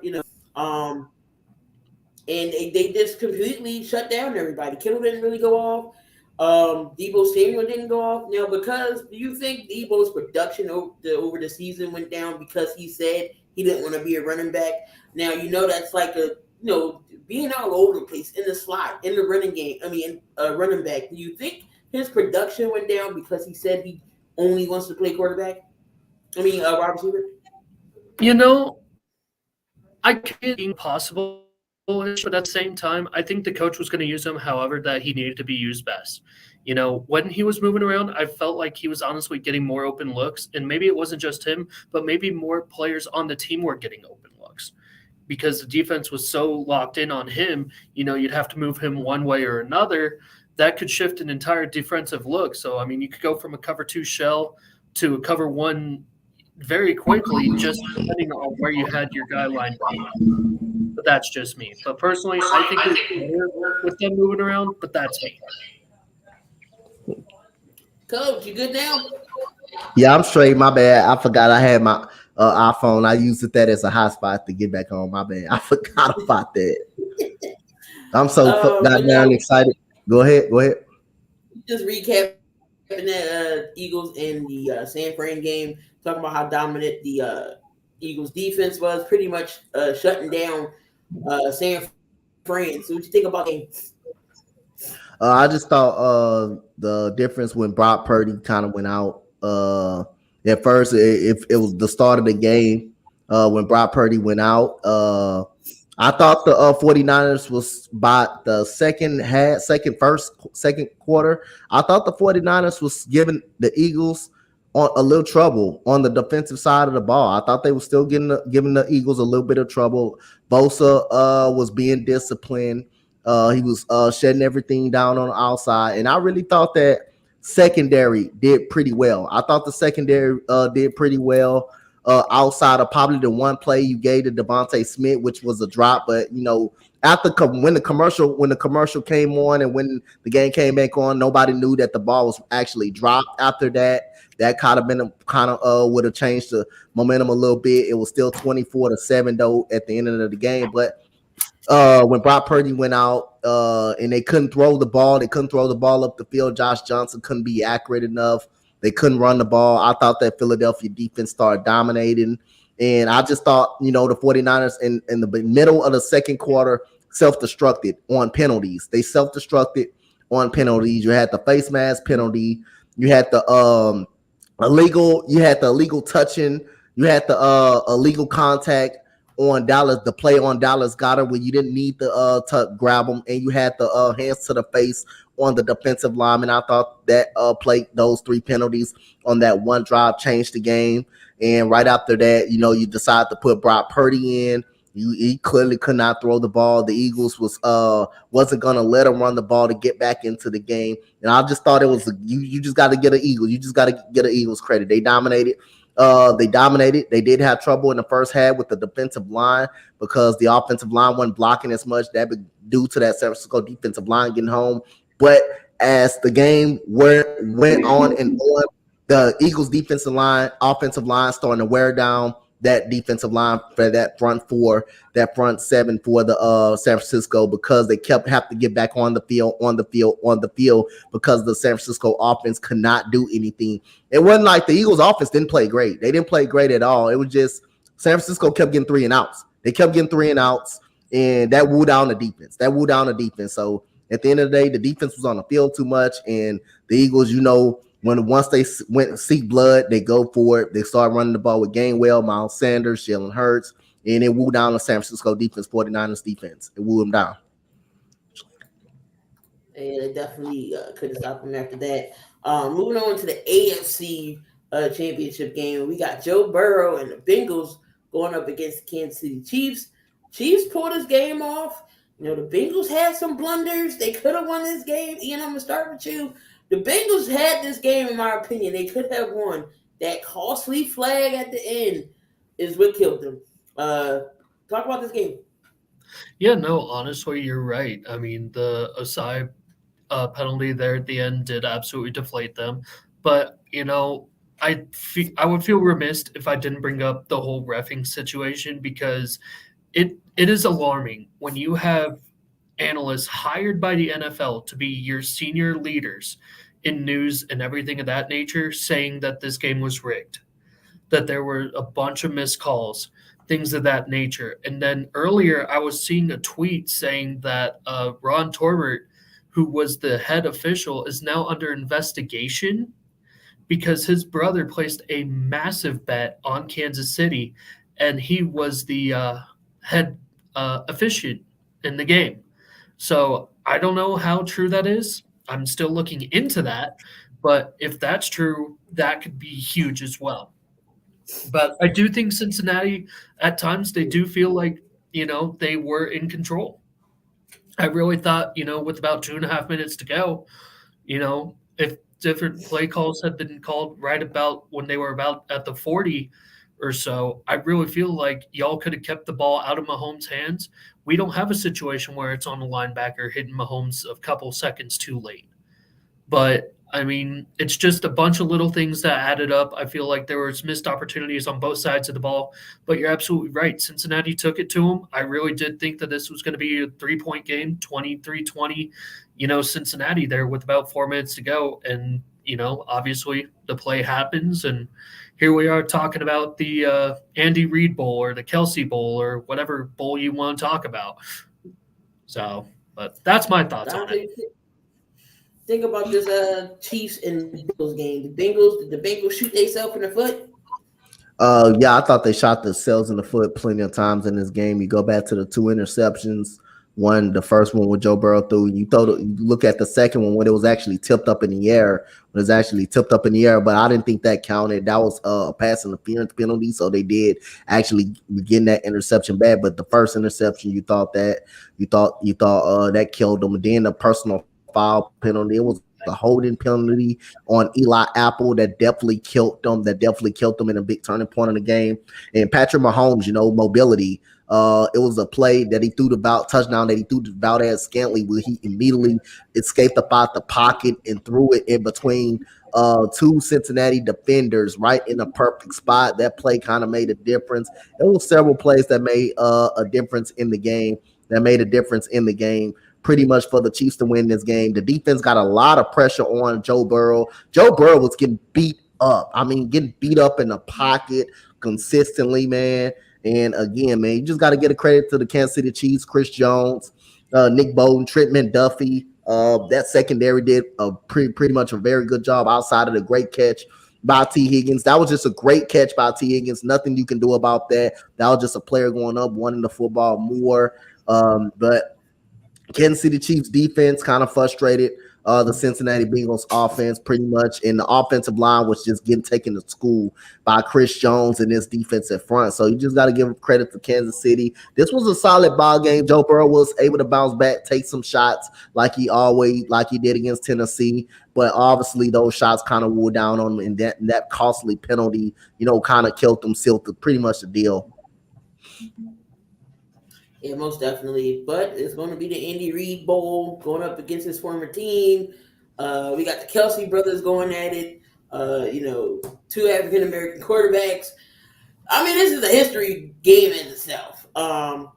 and they just completely shut down everybody. Kittle didn't really go off. Deebo Samuel didn't go off. Now, do you think Deebo's production over the season went down because he said he didn't want to be a running back? Now, that's like being all over the place in the slot, in the running game. I mean, running back. Do you think his production went down because he said he only wants to play quarterback? I mean, wide receiver? I can't think possible. bullish, but at the same time, I think the coach was going to use him however that he needed to be used best. You know, when he was moving around, I felt like he was honestly getting more open looks, and maybe it wasn't just him, but maybe more players on the team were getting open looks because the defense was so locked in on him. You know, you'd have to move him one way or another. That could shift an entire defensive look. So, I mean, you could go from a cover two shell to a cover one very quickly, just depending on where you had your guy lined up. But that's just me. But personally, I think it's better with them moving around, but that's me. Coach, you good now? Yeah, I'm straight. My bad. I forgot I had my iPhone. I used that as a hotspot to get back home. My bad. I forgot about that. I'm so goddamn excited. Go ahead. Just recapping that Eagles and the San Fran game, talking about how dominant the Eagles defense was, pretty much shutting down San Fran. So what you think about the game? I just thought the difference when Brock Purdy kind of went out. At first, it was the start of the game when Brock Purdy went out. I thought the 49ers was by the second quarter. I thought the 49ers was giving the Eagles a little trouble on the defensive side of the ball. I thought they were still giving the Eagles a little bit of trouble. Bosa was being disciplined. He was shutting everything down on the outside. And I really thought that secondary did pretty well. I thought the secondary did pretty well outside of probably the one play you gave to Devontae Smith, which was a drop. But, you know, when the commercial came on and when the game came back on, nobody knew that the ball was actually dropped after that. That would have changed the momentum a little bit. It was still 24-7 though at the end of the game. But when Brock Purdy went out and they couldn't throw the ball up the field. Josh Johnson couldn't be accurate enough. They couldn't run the ball. I thought that Philadelphia defense started dominating. And I just thought, you know, the 49ers in the middle of the second quarter self-destructed on penalties. They self-destructed on penalties. You had the face mask penalty. You had the illegal touching. You had the illegal contact on Dallas, the play on Dallas Goedert where you didn't need to grab them, and you had the hands to the face on the defensive lineman. I thought that those three penalties on that one drive changed the game. And right after that, you know, you decide to put Brock Purdy in. He clearly could not throw the ball. The Eagles wasn't going to let him run the ball to get back into the game. And I just thought it was you just got to get an Eagles. You just got to get an Eagles credit. They dominated. They did have trouble in the first half with the defensive line because the offensive line wasn't blocking as much. That was due to that San Francisco defensive line getting home. But as the game went on and on, the Eagles offensive line starting to wear down that defensive line for that front seven for the San Francisco, because they have to get back on the field because the San Francisco offense could not do anything. It wasn't like the Eagles offense didn't play great. They didn't play great at all. It was just San Francisco kept getting 3 and outs. They kept getting 3 and outs, and that wore down the defense. So at the end of the day, the defense was on the field too much, and the Eagles, you know, once they went seek blood, they go for it. They start running the ball with Gainwell, Miles Sanders, Jalen Hurts, and it wore down the San Francisco defense, 49ers defense. It wore them down. And they definitely couldn't stop them after that. Moving on to the AFC Championship game, we got Joe Burrow and the Bengals going up against the Kansas City Chiefs. Chiefs pulled this game off. You know, the Bengals had some blunders. They could have won this game. Ian, I'm going to start with you. The Bengals had this game, in my opinion. They could have won. That costly flag at the end is what killed them. Talk about this game. Yeah, no, honestly, you're right. I mean, the Asai penalty there at the end did absolutely deflate them. But, you know, I would feel remiss if I didn't bring up the whole reffing situation, because it is alarming when you have analysts hired by the NFL to be your senior leaders in news and everything of that nature saying that this game was rigged, that there were a bunch of missed calls, things of that nature. And then earlier I was seeing a tweet saying that Ron Torbert, who was the head official, is now under investigation because his brother placed a massive bet on Kansas City, and he was the head officiant in the game. So I don't know how true that is. I'm still looking into that. But if that's true, that could be huge as well. But I do think Cincinnati, at times, they do feel like, they were in control. I really thought, with about 2.5 minutes to go, if different play calls had been called right about when they were about at the 40 or so, I really feel like y'all could have kept the ball out of Mahomes' hands. We don't have a situation where it's on the linebacker hitting Mahomes a couple seconds too late. But I mean, it's just a bunch of little things that added up. I feel like there was missed opportunities on both sides of the ball, but you're absolutely right. Cincinnati took it to them. I really did think that this was going to be a 3-point game, 23-20, Cincinnati there with about 4 minutes to go. And, obviously the play happens. And here we are talking about the Andy Reid Bowl or the Kelsey Bowl or whatever bowl you want to talk about. So, but that's my thoughts on it. Think about this Chiefs and Bengals game. Did the Bengals shoot themselves in the foot? Yeah, I thought they shot themselves in the foot plenty of times in this game. You go back to the 2 interceptions. The first one with Joe Burrow threw. You look at the second one when it was actually tipped up in the air. But I didn't think that counted. That was a pass interference penalty, so they did actually begin that interception back. But the first interception, you thought that killed them. And then the personal foul penalty. It was the holding penalty on Eli Apple that definitely killed them. In a big turning point in the game. And Patrick Mahomes, mobility. It was a play that he threw touchdown that he threw to Valdez Scantling, where he immediately escaped about the pocket and threw it in between 2 Cincinnati defenders right in a perfect spot. That play kind of made a difference. There were several plays that made a difference in the game. Pretty much for the Chiefs to win this game. The defense got a lot of pressure on Joe Burrow. Joe Burrow was getting beat up. getting beat up in the pocket consistently, man. And again, man, you just got to get a credit to the Kansas City Chiefs, Chris Jones, Nick Bolton, Trent McDuffie. That secondary did a pretty much a very good job outside of the great catch by T. Higgins. That was just a great catch by T. Higgins. Nothing you can do about that. That was just a player going up, wanting the football more. But Kansas City Chiefs defense kind of frustrated the Cincinnati Bengals offense pretty much, and the offensive line was just getting taken to school by Chris Jones and his defensive front. So you just got to give credit to Kansas City. This was a solid ball game. Joe Burrow was able to bounce back, take some shots like he did against Tennessee, but obviously those shots kind of wore down on him, and that costly penalty, kind of killed them, sealed pretty much the deal. Yeah, most definitely. But it's going to be the Andy Reid Bowl going up against his former team. We got the Kelsey brothers going at it. 2 African-American quarterbacks. I mean, this is a history game in itself. We're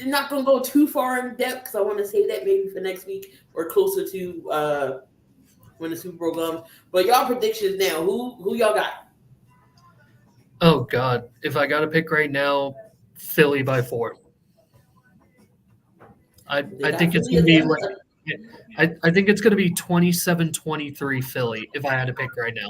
not going to go too far in depth because I want to save that maybe for next week or closer to when the Super Bowl comes. But y'all predictions now. Who y'all got? Oh, God. If I got to pick right now, Philly by 4. I think it's going to be I think it's going to be 27-23 Philly if I had to pick right now.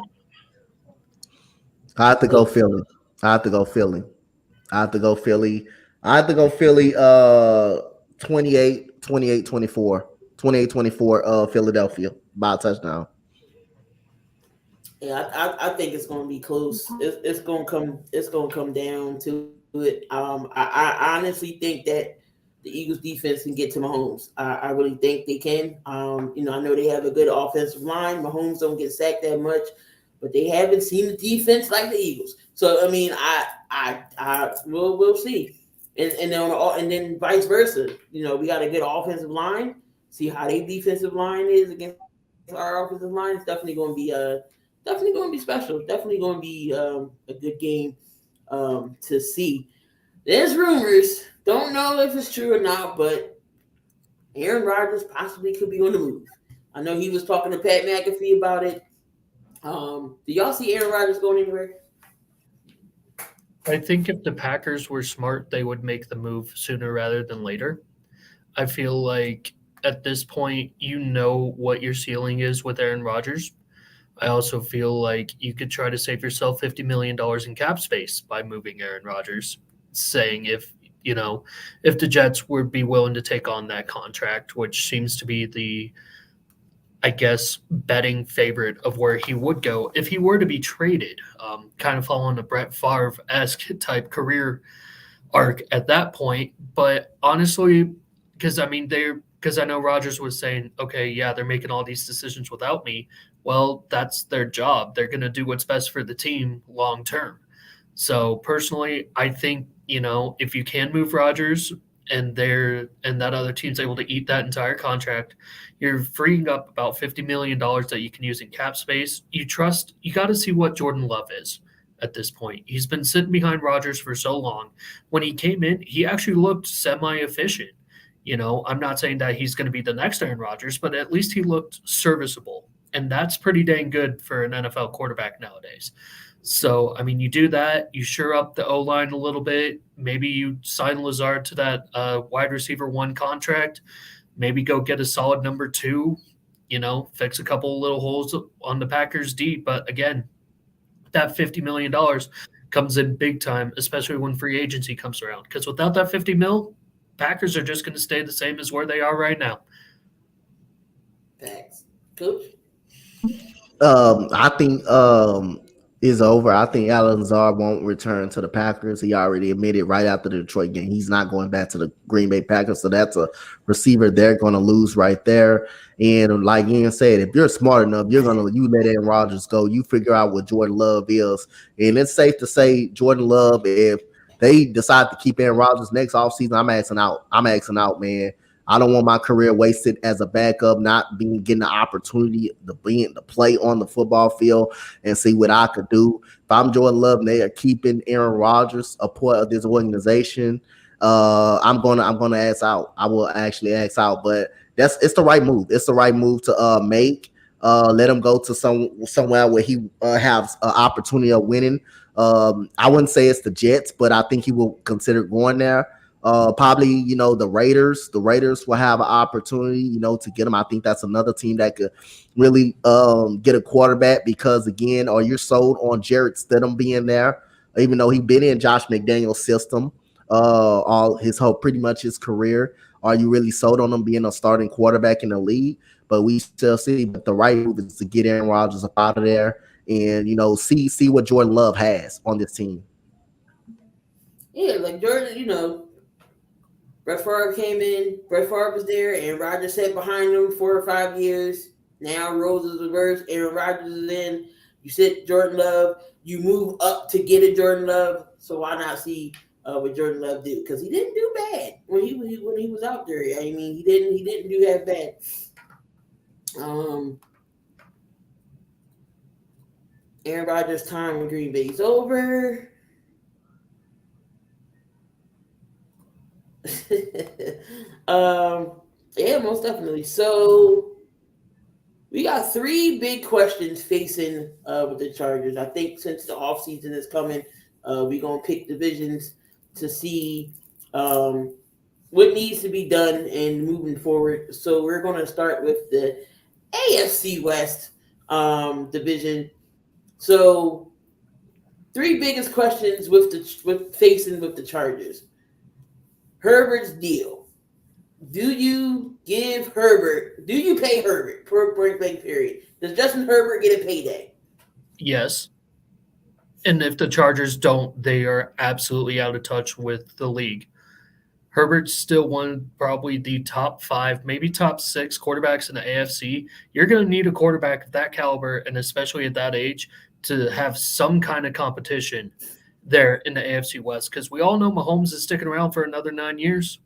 I have to go Philly. 28-24 Philadelphia by a touchdown. Yeah, I think it's going to be close. It's going to come down to it. I honestly think that the Eagles defense can get to Mahomes. I really think they can. I know they have a good offensive line. Mahomes don't get sacked that much, but they haven't seen the defense like the Eagles. So I mean, we'll see. And then vice versa. We got a good offensive line. See how their defensive line is against our offensive line. It's definitely going to be special. Definitely going to be a good game to see. There's rumors. Don't know if it's true or not, but Aaron Rodgers possibly could be on the move. I know he was talking to Pat McAfee about it. Do y'all see Aaron Rodgers going anywhere? I think if the Packers were smart, they would make the move sooner rather than later. I feel like at this point, what your ceiling is with Aaron Rodgers. I also feel like you could try to save yourself $50 million in cap space by moving Aaron Rodgers, saying if if the Jets would be willing to take on that contract, which seems to be the, I guess, betting favorite of where he would go if he were to be traded, kind of following a Brett Favre-esque type career arc at that point. But honestly, because I know Rodgers was saying, okay, yeah, they're making all these decisions without me. Well, that's their job. They're going to do what's best for the team long term. So personally, I think, if you can move Rodgers and that other team's able to eat that entire contract, you're freeing up about $50 million that you can use in cap space. You got to see what Jordan Love is at this point. He's been sitting behind Rodgers for so long. When he came in, he actually looked semi-efficient. I'm not saying that he's going to be the next Aaron Rodgers, but at least he looked serviceable. And that's pretty dang good for an NFL quarterback nowadays. So, you do that. You shore up the O-line a little bit. Maybe you sign Lazard to that wide receiver 1 contract. Maybe go get a solid number 2, fix a couple of little holes on the Packers deep. But again, that $50 million comes in big time, especially when free agency comes around. Because without that $50 million, Packers are just going to stay the same as where they are right now. Thanks. Coach? I think is over. I think Alan Lazard won't return to the Packers. He already admitted right after the Detroit game he's not going back to the Green Bay Packers. So that's a receiver they're going to lose right there. And like Ian said, if you're smart enough, you let Aaron Rodgers go. You figure out what Jordan Love is. And it's safe to say Jordan Love, if they decide to keep Aaron Rodgers next offseason, I'm asking out, man. I don't want my career wasted as a backup, not getting the opportunity to play on the football field and see what I could do. If I'm Jordan Love and they are keeping Aaron Rodgers a part of this organization, I'm gonna ask out. I will actually ask out, but it's the right move. It's the right move to make. Let him go to somewhere where he has an opportunity of winning. I wouldn't say it's the Jets, but I think he will consider going there. Probably, the Raiders. The Raiders will have an opportunity, to get him. I think that's another team that could really get a quarterback because, again, are you sold on Jarrett Stidham being there, even though he's been in Josh McDaniel's system pretty much his career? Are you really sold on him being a starting quarterback in the league? But we still see. But the right move is to get Aaron Rodgers up out of there and see what Jordan Love has on this team. Yeah, like Jordan, Brett Favre came in. Brett Favre was there, and Rodgers sat behind him 4 or 5 years. Now roles is reversed. Aaron Rodgers is in. You sit Jordan Love. You move up to get a Jordan Love. So why not see what Jordan Love do? Because he didn't do bad when he was out there. He didn't do that bad. Aaron Rodgers' time in Green Bay is over. Yeah, most definitely. So we got 3 big questions facing with the Chargers. I think since the offseason is coming, we're gonna pick divisions to see what needs to be done and moving forward. So we're gonna start with the AFC West division. So 3 biggest questions with the Chargers. Herbert's deal. Do you pay Herbert per break period? Does Justin Herbert get a payday? Yes. And if the Chargers don't, they are absolutely out of touch with the league. Herbert's still probably the top 5, maybe top 6 quarterbacks in the AFC. You're going to need a quarterback of that caliber, and especially at that age, to have some kind of competition there in the AFC West, because we all know Mahomes is sticking around for another 9 years.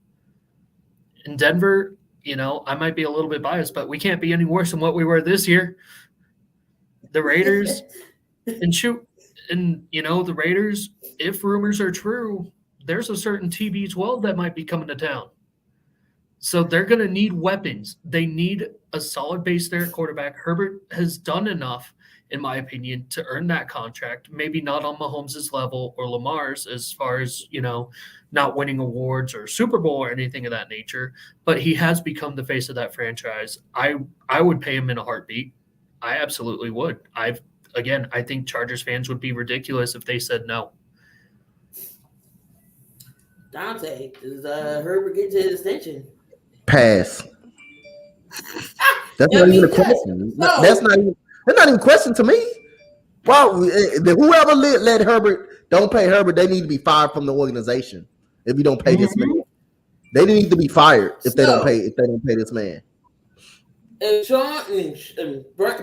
In Denver, I might be a little bit biased, but we can't be any worse than what we were this year. The Raiders, the Raiders, if rumors are true, there's a certain TB12 that might be coming to town. So they're going to need weapons. They need a solid base there at quarterback. Herbert has done enough, in my opinion, to earn that contract. Maybe not on Mahomes' level or Lamar's as far as, not winning awards or Super Bowl or anything of that nature, but he has become the face of that franchise. I would pay him in a heartbeat. I absolutely would. I think Chargers fans would be ridiculous if they said no. Dante, does Herbert get to his extension? Pass. That's Yeah, not me even a too. question. No. That's not even a question to me. Well, whoever let Herbert don't pay Herbert, they need to be fired from the organization. If you don't pay this man, they need to be fired if they don't pay this man. If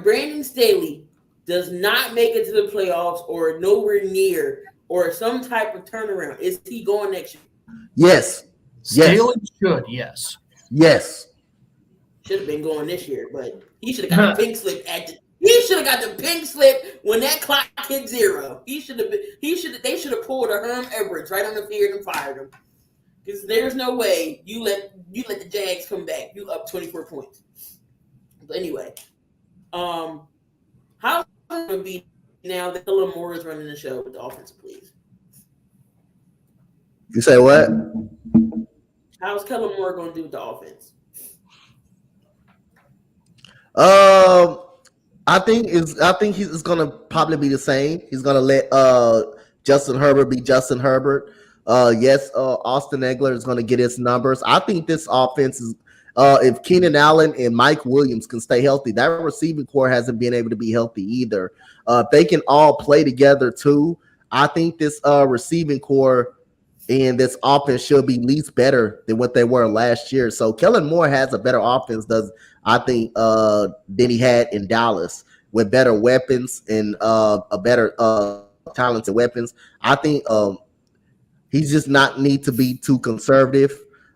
Brandon Staley does not make it to the playoffs or nowhere near or some type of turnaround, is he going next year? Yes. Staley should, yes. Yes. Should have been going this year, but he should have got the pink slip he should have got the pink slip when that clock hit 0. They should have pulled a Herm Edwards right on the field and fired him. Because there's no way you let the Jags come back. You up 24 points. But anyway, how's it going to be now that Kellen Moore is running the show with the offense, please? You say what? How's Kellen Moore going to do with the offense? I think he's going to probably be the same. He's going to let Justin Herbert be Justin Herbert. Yes, Austin Ekeler is going to get his numbers. I think this offense is if Keenan Allen and Mike Williams can stay healthy, that receiving core hasn't been able to be healthy either. If they can all play together too, I think this receiving core and this offense should be at least better than what they were last year. So Kellen Moore has a better offense, than he had in Dallas, with better weapons and a better talented weapons. I think he just not need to be too conservative.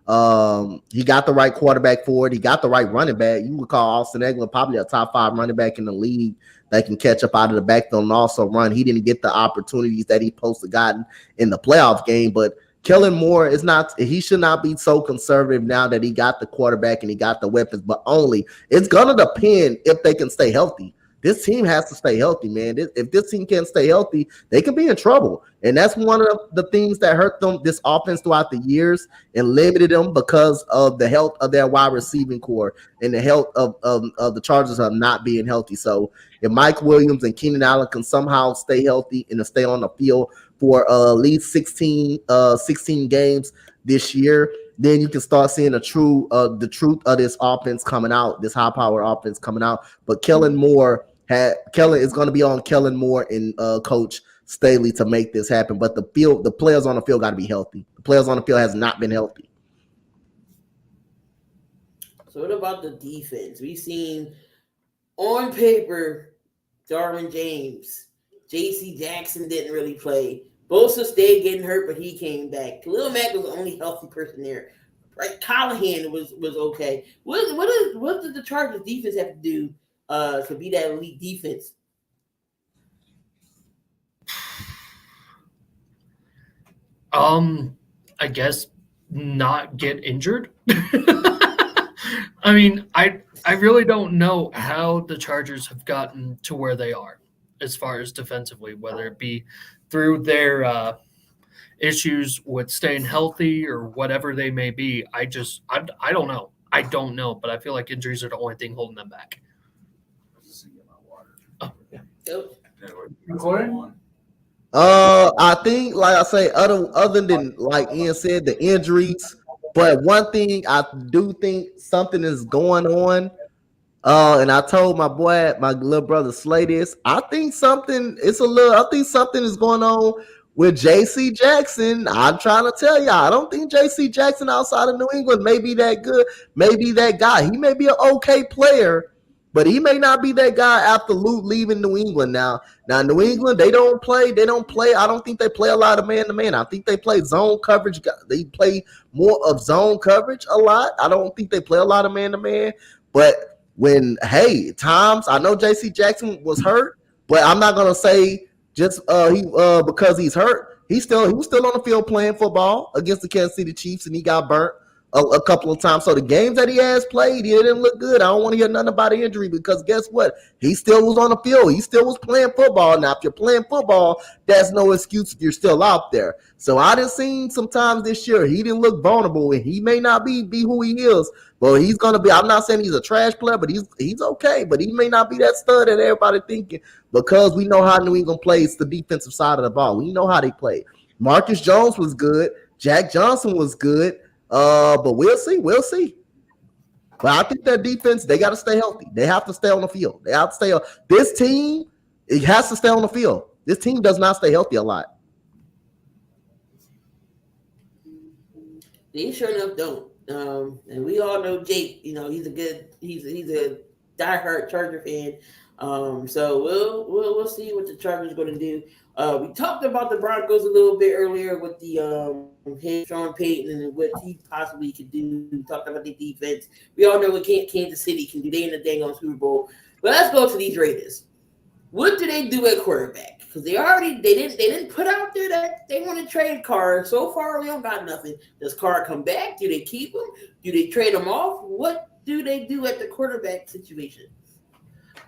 He got the right quarterback for it. He got the right running back. You would call Austin Ekeler probably a top 5 running back in the league that can catch up out of the backfield and also run. He didn't get the opportunities that he supposed to gotten in the playoff game, but Kellen Moore is not. He should not be so conservative now that he got the quarterback and he got the weapons. But only it's gonna depend if they can stay healthy. This team has to stay healthy, man. If this team can't stay healthy, they can be in trouble. And that's one of the things that hurt them, this offense, throughout the years and limited them because of the health of their wide receiving core and the health of the Chargers of not being healthy. So if Mike Williams and Keenan Allen can somehow stay healthy and stay on the field for at least 16 games this year, then you can start seeing the truth of this offense coming out, this high-powered offense coming out. But Kellen is going to be on Kellen Moore and Coach Staley to make this happen. But the players on the field got to be healthy. The players on the field has not been healthy. So what about the defense? We've seen on paper Darwin James, J.C. Jackson didn't really play. Bosa stayed getting hurt, but he came back. Khalil Mack was the only healthy person there. Right, Callahan was okay. What did the Chargers defense have to do to be that elite defense? I guess not get injured. I mean, I really don't know how the Chargers have gotten to where they are as far as defensively, whether it be through their issues with staying healthy or whatever they may be. I don't know. I don't know, but I feel like injuries are the only thing holding them back. Oh, yeah. Recording? I think, like I say, other than like Ian said, the injuries. But one thing I do think something is going on. And I told my little brother Slay this. I think something is going on with J.C. Jackson. I'm trying to tell y'all, I don't think J.C. Jackson outside of New England may be that good, maybe that guy. He may be an okay player, but he may not be that guy after Luke leaving New England. Now New England, they don't play. I don't think they play a lot of man-to-man. I think they play zone coverage. They play more of zone coverage a lot. I don't think they play a lot of man-to-man. But times, I know J.C. Jackson was hurt, but I'm not gonna say just because he's hurt. He was still on the field playing football against the Kansas City Chiefs, and he got burnt a couple of times. So the games that he has played, he didn't look good. I don't want to hear nothing about an injury because guess what? He still was on the field. He still was playing football. Now, if you're playing football, that's no excuse if you're still out there. So I done seen sometimes this year he didn't look vulnerable, and he may not be who he is. But he's gonna be. I'm not saying he's a trash player, but he's okay. But he may not be that stud that everybody thinking because we know how New England plays the defensive side of the ball. We know how they play. Marcus Jones was good. Jack Johnson was good. But we'll see. We'll see. But I think their defense, they got to stay healthy. They have to stay on the field. They have to stay on. This team, it has to stay on the field. This team does not stay healthy a lot. They sure enough don't. And we all know Jake. You know, he's a diehard Charger fan. So we'll see what the Chargers are going to do. We talked about the Broncos a little bit earlier with the head Sean Payton and what he possibly could do. We talked about the defense. We all know what Kansas City can do. They in the dang on Super Bowl. But let's go to these Raiders. What do they do at quarterback? Because they didn't put out there that they want to trade Carr. So far, we don't got nothing. Does Carr come back? Do they keep him? Do they trade him off? What do they do at the quarterback situation?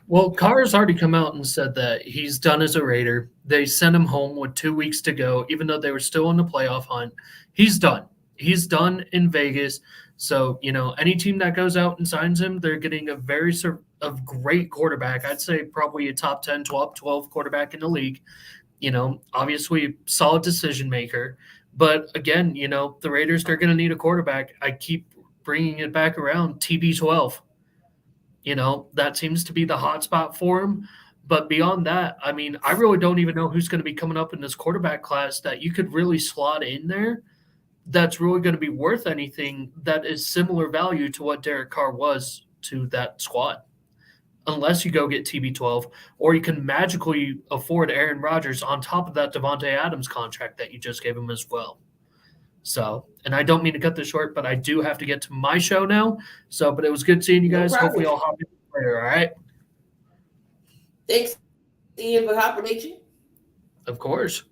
Well, Carr's already come out and said that he's done as a Raider. They sent him home with 2 weeks to go, even though they were still in the playoff hunt. He's done. He's done in Vegas. So, you know, any team that goes out and signs him, they're getting a great quarterback. I'd say probably a top 10, 12 quarterback in the league. You know, obviously solid decision maker. But again, you know, the Raiders, they're going to need a quarterback. I keep bringing it back around, TB12. You know, that seems to be the hot spot for him. But beyond that, I mean, I really don't even know who's going to be coming up in this quarterback class that you could really slot in there that's really going to be worth anything that is similar value to what Derek Carr was to that squad. Unless you go get TB12, or you can magically afford Aaron Rodgers on top of that Devontae Adams contract that you just gave him as well. So, and I don't mean to cut this short, but I do have to get to my show now. So, but it was good seeing you guys. No problem. Hopefully I'll hop in later, all right? Thanks, Ian, for hopping at you. Of course.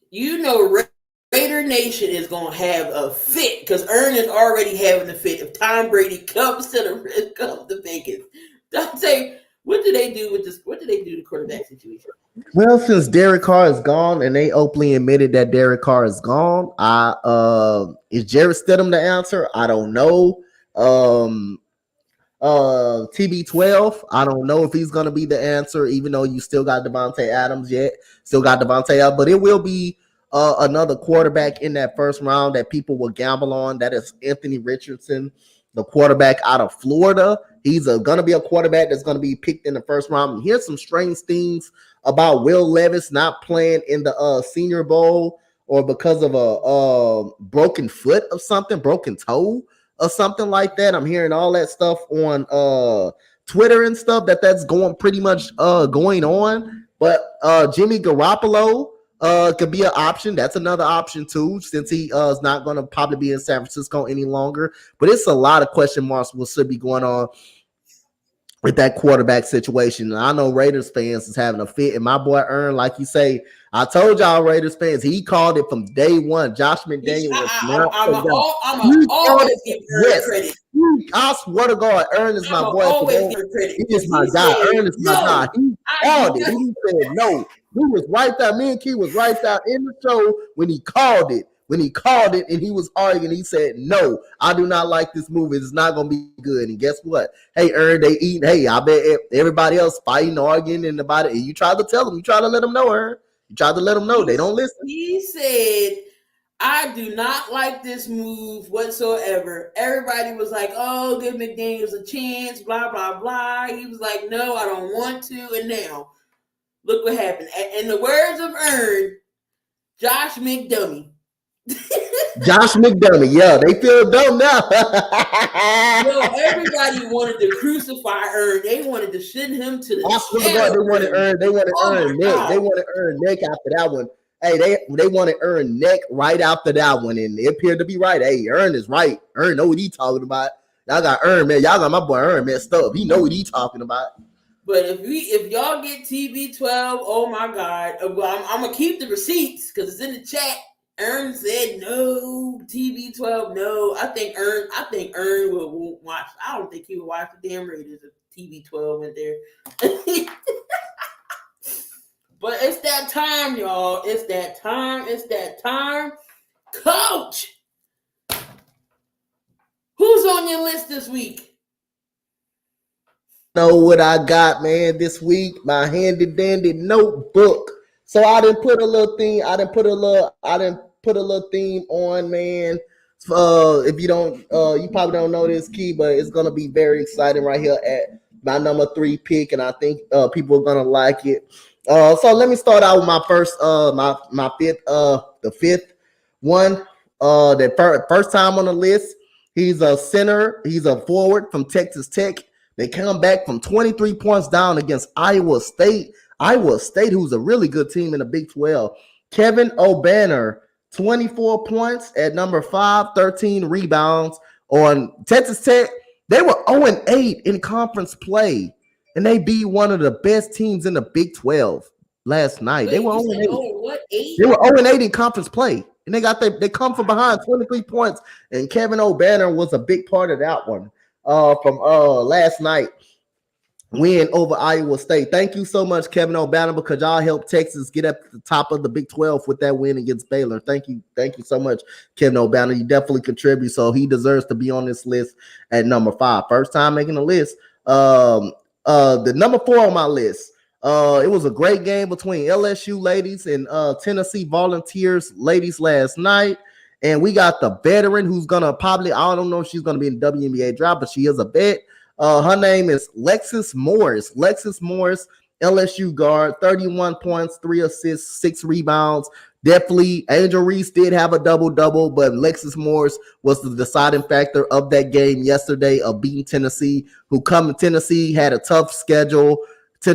You know, Raider Nation is going to have a fit because Ern is already having a fit if Tom Brady comes to Vegas. Dante, what do they do with this? What do they do to the quarterback situation? Well, since Derek Carr is gone and they openly admitted that Derek Carr is gone, is Jarrett Stidham the answer? I don't know. TB12, I don't know if he's going to be the answer, even though you still got Devontae Adams but it will be another quarterback in that first round that people will gamble on. That is Anthony Richardson, the quarterback out of Florida. He's going to be a quarterback that's going to be picked in the first round. And here's some strange things about Will Levis not playing in the Senior Bowl, or because of a broken foot or something, broken toe or something like that. I'm hearing all that stuff on Twitter and stuff that's going pretty much going on. But Jimmy Garoppolo could be an option. That's another option too, since he is not going to probably be in San Francisco any longer. But it's a lot of question marks will still be going on with that quarterback situation. And I know Raiders fans is having a fit. And my boy Ern, like you say, I told y'all Raiders fans, he called it from day one. Josh McDaniel was always give Ern credit. I swear to God, Ern is my boy. He is my guy. Ern is my guy. He called it. He said no. He was right there. Me and Key was right there in the show when he called it. And he was arguing, he said, no, I do not like this movie. It's not going to be good. And guess what? Hey, Ern, they eating. Hey, I bet everybody else fighting, arguing and about it. And you try to tell them. You try to let them know, Ern. You try to let them know. They don't listen. He said, I do not like this move whatsoever. Everybody was like, oh, give McDaniels a chance, blah, blah, blah. He was like, no, I don't want to. And now, look what happened. In the words of Ern, Josh McDummy. Josh McDummy, yeah, they feel dumb now. Everybody wanted to crucify Ern. They wanted to send him to the. I swear to God, they wanted Ern. They wanted Ern neck. They wanted Ern neck after that one. Hey, they wanted Ern neck right after that one, and it appeared to be right. Hey, Ern is right. Ern know what he talking about. Y'all got Ern, man. Y'all got my boy Ern messed up. He know what he talking about. But if y'all get TB12, oh my God, I'm gonna keep the receipts because it's in the chat. Ern said no, TB12, no. I think Ern will watch. I don't think he would watch the damn Raiders if TB12 went there. But it's that time, y'all. It's that time. Coach, who's on your list this week? Know what I got, man, this week? My handy dandy notebook. So I didn't put a little thing. I didn't put a little theme on, man. If you don't, you probably don't know this, Key, but it's gonna be very exciting right here at my number 3 pick, and I think people are gonna like it. So let me start out with my first, my fifth, the fifth one. The first time on the list. He's a center. He's a forward from Texas Tech. They come back from 23 points down against Iowa State. Iowa State, who's a really good team in the Big 12. Kevin O'Banner, 24 points at number 5, 13 rebounds on Texas Tech. They were 0-8 in conference play, and they beat one of the best teams in the Big 12 last night. They were 0-8. They were 0-8 in conference play, and they come from behind 23 points, and Kevin O'Banner was a big part of that one from last night. Win over Iowa State. Thank you so much, Kevin O'Banner, because y'all helped Texas get up to the top of the Big 12 with that win against Baylor. Thank you so much, Kevin O'Banner. You definitely contribute, so he deserves to be on this list at number 5. First time making the list. The number 4 on my list. It was a great game between LSU ladies and Tennessee Volunteers ladies last night. And we got the veteran who's gonna probably, I don't know if she's gonna be in the WNBA draft, but she is a vet. Her name is Lexis Morris. Lexis Morris, LSU guard, 31 points, 3 assists, 6 rebounds. Definitely, Angel Reese did have a double-double, but Lexis Morris was the deciding factor of that game yesterday of beating Tennessee, Tennessee had a tough schedule. They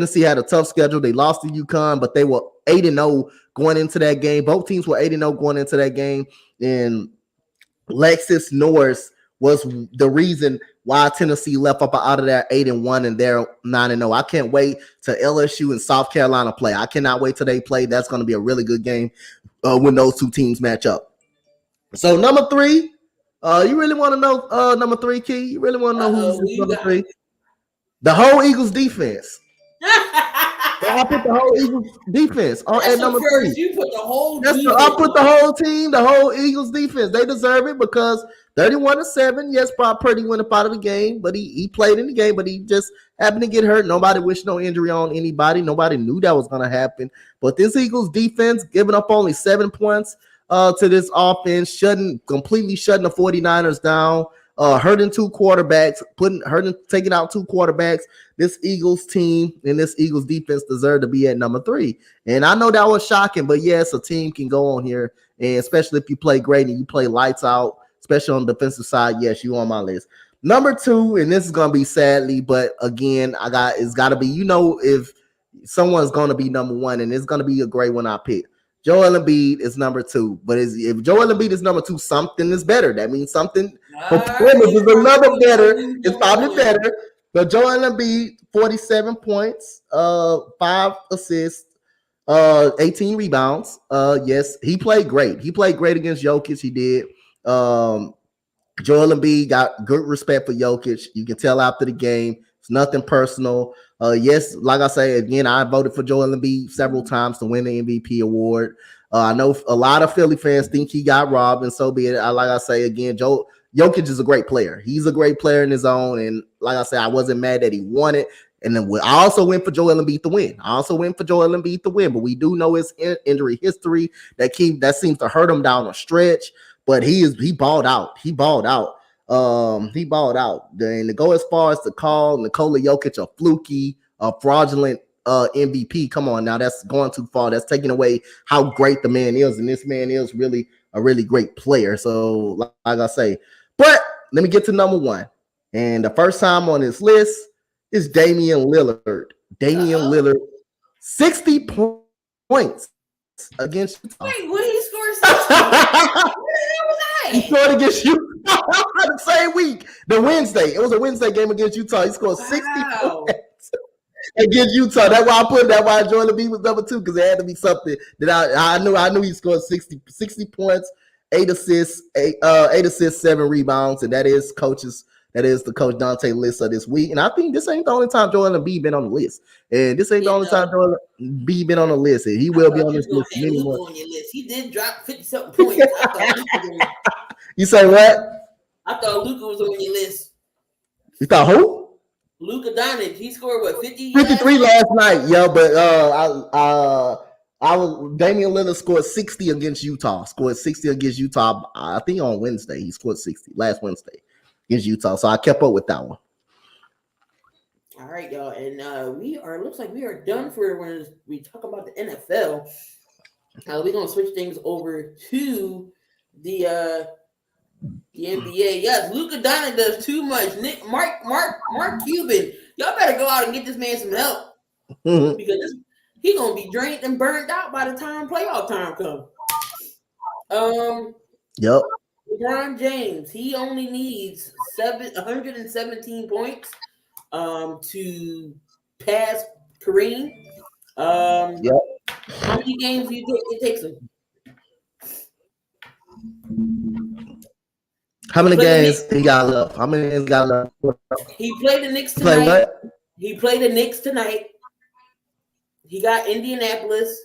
lost to UConn, but they were 8-0 going into that game. Both teams were 8-0 going into that game, and Lexis Norris was the reason why Tennessee left up out of that 8-1 and they're 9-0. I can't wait till LSU and South Carolina play. I cannot wait till they play. That's going to be a really good game when those two teams match up. So number 3, you really want to know number 3, Key? You really want to know who's number 3? The whole Eagles defense. I put the whole Eagles defense at number 3. You put the whole defense. I put the whole team, the whole Eagles defense. They deserve it because 31-7. Yes, Brock Purdy went up out of the game, but he played in the game, but he just happened to get hurt. Nobody wished no injury on anybody. Nobody knew that was going to happen. But this Eagles defense, giving up only 7 points to this offense, completely shutting the 49ers down, hurting 2 quarterbacks, taking out 2 quarterbacks. This Eagles team and this Eagles defense deserve to be at number 3. And I know that was shocking, but yes, a team can go on here, and especially if you play great and you play lights out, especially on the defensive side. Yes, you on my list. Number 2, and this is gonna be sadly, but again, it's gotta be, if someone's gonna be number 1, and it's gonna be a great one I pick. Joel Embiid is number 2, but if Joel Embiid is number 2, something is better. That means something performance is another better. It's probably better. But Joel Embiid, 47 points, 5 assists, 18 rebounds. Yes, he played great. He played great against Jokic. He did. Joel Embiid got good respect for Jokic. You can tell after the game. It's nothing personal. Yes, like I say, again, I voted for Joel Embiid several times to win the MVP award. I know a lot of Philly fans think he got robbed, and so be it. Like I say, again, Jokic is a great player. He's a great player in his own, and like I say, I wasn't mad that he won it. And then I also went for Joel Embiid to win. But we do know his injury history that seems to hurt him down a stretch. But he balled out. He balled out. And to go as far as to call Nikola Jokic a fluky, a fraudulent MVP, come on now, that's going too far. That's taking away how great the man is, and this man is really a really great player. So, like I say, but let me get to number 1. And the first time on this list is Damian Lillard. Lillard, 60 points against Utah. Wait, what did he score? 60? He scored against Utah the same week. The Wednesday. It was a Wednesday game against Utah. He scored 60 points against Utah. That's why Joel Embiid was number 2, because it had to be something that I knew he scored 60 points, 8 assists, 7 rebounds, and that is the coach Dante list of this week. And I think this ain't the only time Joel Embiid been on the list. And this ain't the only time Joel Embiid been on the list. And he will be on this list many more. On your list. He did drop 50-something points. You say what? I thought Luka was on your list. You thought who? Luka Doncic. He scored what, 50? 53 last night, yo. But Damian Lillard scored 60 against Utah. I think on Wednesday. He scored 60 last Wednesday against Utah. So I kept up with that one. All right, y'all. And looks like we are done for when we talk about the NFL. We're gonna switch things over to the NBA. Yes, Luka Doncic does too much. Mark Cuban, y'all better go out and get this man some help because he's gonna be drained and burned out by the time playoff time comes. Yep. LeBron James, he only needs 117 points to pass Kareem. Yep. How many games do you think it takes him? How many games he got left? How many games he got left? He played the Knicks tonight. He played the Knicks tonight. He got Indianapolis,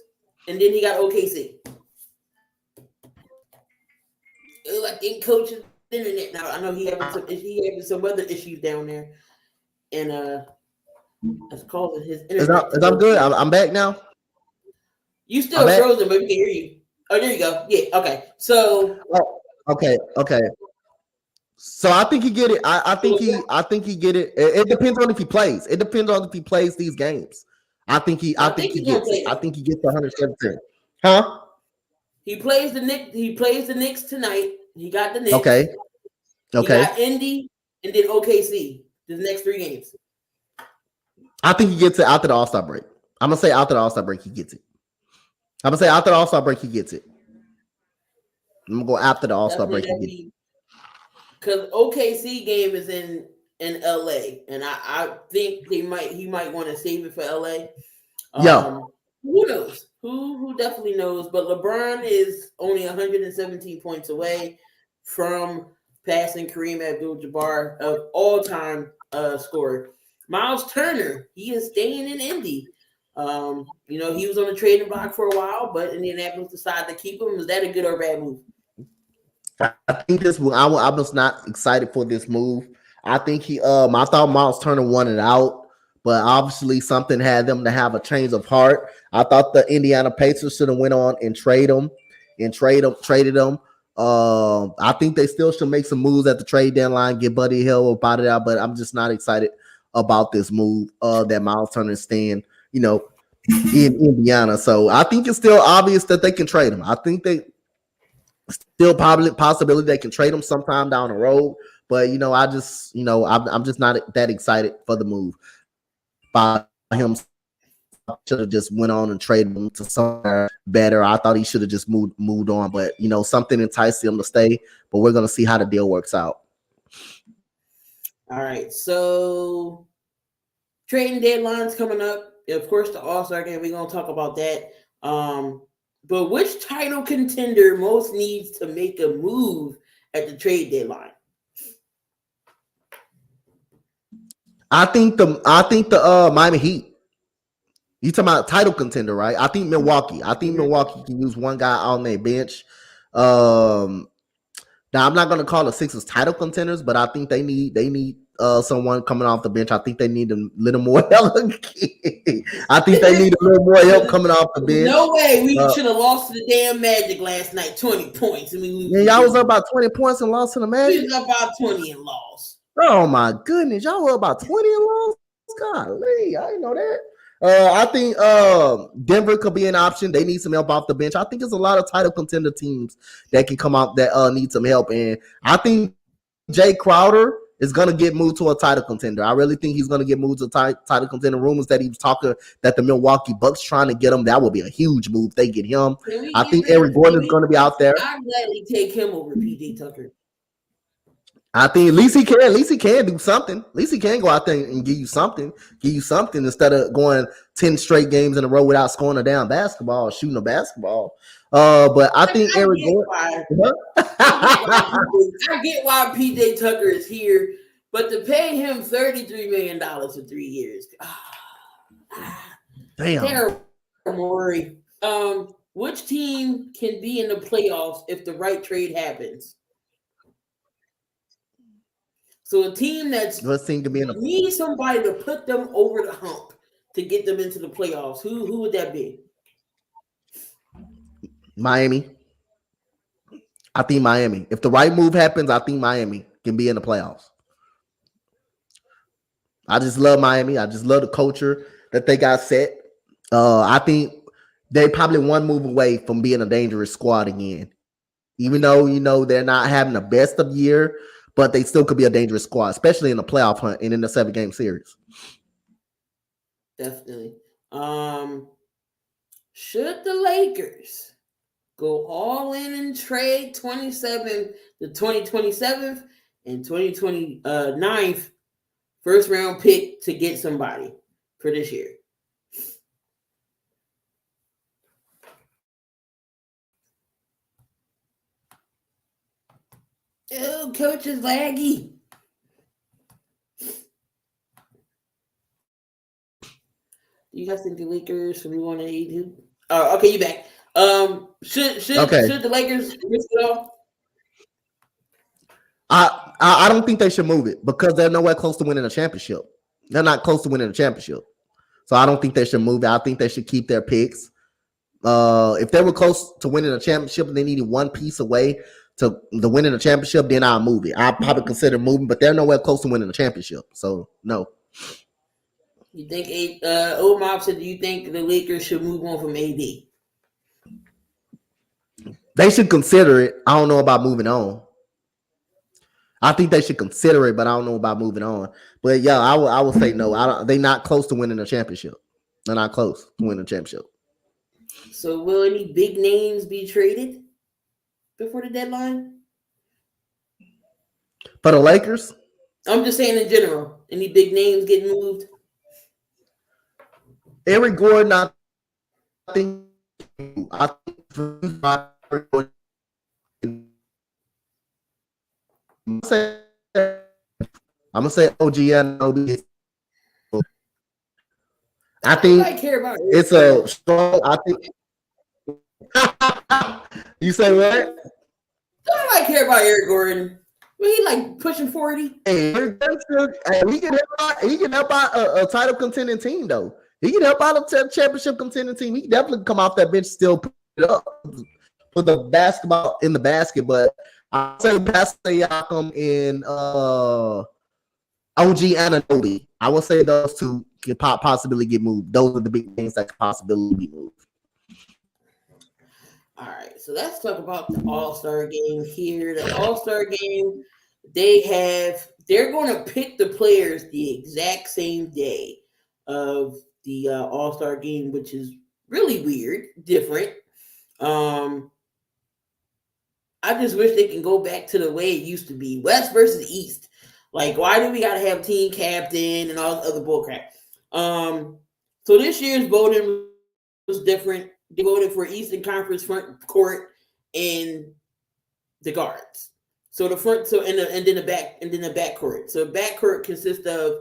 and then he got OKC. I think coach's internet now. I know he having some other issues down there, and that's causing his internet. Is I'm good? I'm back now. You still frozen, but we can hear you. Oh, there you go. Yeah. Okay. So. Okay. So I think he get it. I think he get it. It depends on if he plays. It depends on if he plays these games. I think he gets it. I think he gets 117. Huh? He plays the Knicks. He plays the Knicks tonight. He got the Knicks. Okay. He got Indy and then OKC. The next 3 games. I think he gets it after the All-Star break. I'm gonna say after the All-Star break he gets it. I'm gonna say after the All-Star break he gets it. I'm gonna go after the All-Star break. Because OKC game is in LA, and I think he might want to save it for LA. Who knows? Who definitely knows? But LeBron is only 117 points away from passing Kareem Abdul-Jabbar of all-time scorer. Miles Turner, he is staying in Indy. He was on the trading block for a while, but Indianapolis decided to keep him. Was that a good or bad move? I think this I was not excited for this move. I think I thought Miles Turner wanted out, but obviously something had them to have a change of heart. I thought the Indiana Pacers should have went on and traded him. I think they still should make some moves at the trade deadline, get Buddy Hield about it out, but I'm just not excited about this move that Miles Turner is staying, in Indiana. So I think it's still obvious that they can trade him. I think they still probably possibility they can trade him sometime down the road. But I'm just not that excited for the move by him. Should have just went on and traded him to somewhere better. I thought he should have just moved on. But something enticed him to stay. But we're gonna see how the deal works out. All right, so trading deadline's coming up. Of course, the All-Star game. We're gonna talk about that. But which title contender most needs to make a move at the trade deadline? I think the Miami Heat. You talking about title contender, right? I think Milwaukee. Milwaukee can use one guy on their bench. Now I'm not gonna call the Sixers title contenders, but I think they need someone coming off the bench. I think they need a little more help. I think they need a little more help coming off the bench. No way. We should have lost to the damn Magic last night. 20 points. Y'all was up about 20 points and lost to the Magic. We was up about 20 and lost. Oh my goodness, y'all were about 20 and lost. Golly, I didn't know that. I think Denver could be an option. They need some help off the bench. I think there's a lot of title contender teams that can come out that need some help. And I think Jay Crowder is going to get moved to a title contender. I really think he's going to get moved to a title contender. Rumors that he was talking that the Milwaukee Bucks trying to get him. That would be a huge move if they get him. I think Eric Gordon is going to be out there. I'd gladly take him over PJ Tucker. I think at least he can. At least he can do something. At least he can go out there and give you something. Give you something instead of going 10 straight games in a row without scoring a damn basketball or shooting a basketball. But I think Eric Gordon. I get why PJ Tucker is here, but to pay him $33 million for 3 years. Damn. Terrible, Maury. Which team can be in the playoffs if the right trade happens? So a team that's needs somebody to put them over the hump to get them into the playoffs. Who would that be? Miami. I think Miami. If the right move happens, I think Miami can be in the playoffs. I just love Miami. I just love the culture that they got set. I think they probably one move away from being a dangerous squad again. Even though, they're not having the best of year, but they still could be a dangerous squad, especially in the playoff hunt and in the 7-game series. Definitely. Should the Lakers go all in and trade the 2027th and 2029th first round pick to get somebody for this year? Oh, coach is laggy. You guys think the Lakers should move on to 82? Oh, okay, you back. Should the Lakers risk it all? I don't think they should move it because they're nowhere close to winning a championship. They're not close to winning a championship. So I don't think they should move it. I think they should keep their picks. If they were close to winning a championship and they needed one piece away to the winning a championship, then I'll move it. I'll probably consider moving, but they're nowhere close to winning a championship. So no. You think Old Mob said, do you think the Lakers should move on from AD? They should consider it. I don't know about moving on. I think they should consider it, but I don't know about moving on. But yeah, I would say no. They're not close to winning a championship. They're not close to winning a championship. So will any big names be traded before the deadline? For the Lakers? I'm just saying in general. Any big names getting moved? Eric Gordon, I think I'm gonna say OG and OB. I think it's a strong. I think you say what? I care about Eric Gordon. He like pushing 40. Hey, he can help out a title contending team though. He can help out a championship contending team. He can definitely come off that bench, still put it up, put the basketball in the basket. But I say Pastor Siakam and OG Anunoby. I will say those two could possibly get moved. Those are the big things that could possibly be moved. All right, so let's talk about the All-Star game here. The All-Star game, they're going to pick the players the exact same day of the All-Star game, which is really weird, different. I just wish they can go back to the way it used to be, West versus East. Like, why do we got to have team captain and all this other bullcrap? So this year's voting was different. They voted for Eastern Conference front court and the guards. So the front, and then the back court. So back court consists of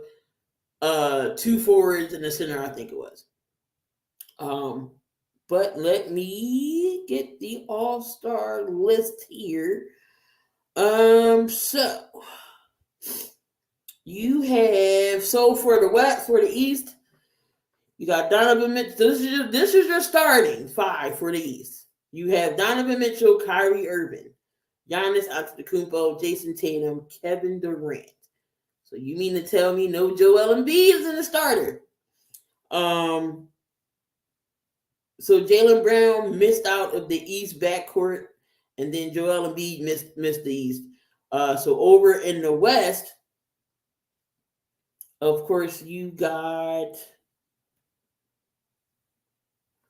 2 forwards and a center, I think it was. But let me get the All-Star list here. So you have for the East, you got Donovan Mitchell. This is your starting 5 for the East. You have Donovan Mitchell, Kyrie Irving, Giannis Antetokounmpo, Jason Tatum, Kevin Durant. So you mean to tell me no Joel Embiid is in the starter? So Jaylen Brown missed out of the East backcourt, and then Joel Embiid missed the East. So over in the West, of course, you got.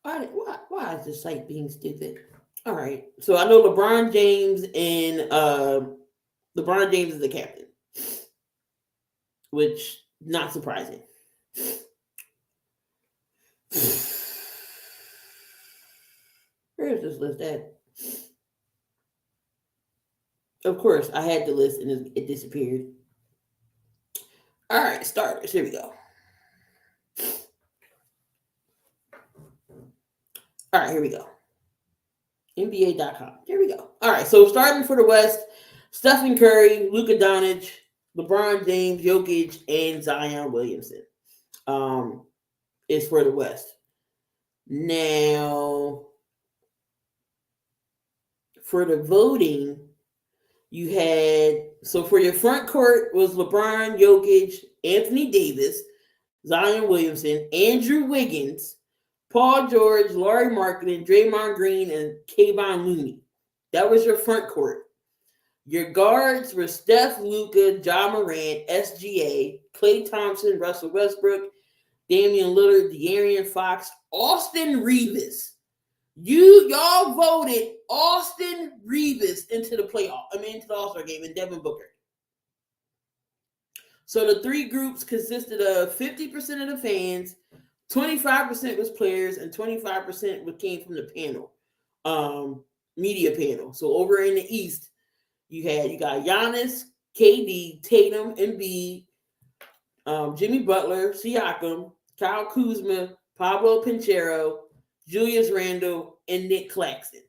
Why is this site being stupid? All right. So I know LeBron James is the captain, which not surprising. Where is this list at? Of course, I had the list and it disappeared. All right, starters. Here we go. All right, here we go. NBA.com. Here we go. All right, so starting for the West, Stephen Curry, Luka Doncic, LeBron James, Jokic, and Zion Williamson is for the West. Now, for the voting, you had for your front court was LeBron, Jokic, Anthony Davis, Zion Williamson, Andrew Wiggins, Paul George, Larry Marketing, Draymond Green, and Kayvon Looney. That was your front court. Your guards were Steph, Luka, Ja Morant, SGA, Klay Thompson, Russell Westbrook, Damian Lillard, De'Aaron Fox, Austin Reeves. Y'all voted Austin Reeves into the into the All-Star game, and Devin Booker. So the three groups consisted of 50% of the fans, 25% was players, and 25% came from the panel, media panel. So over in the East, you got Giannis, KD, Tatum, Embiid, Jimmy Butler, Siakam, Kyle Kuzma, Pablo Pincheiro, Julius Randle, and Nick Claxton.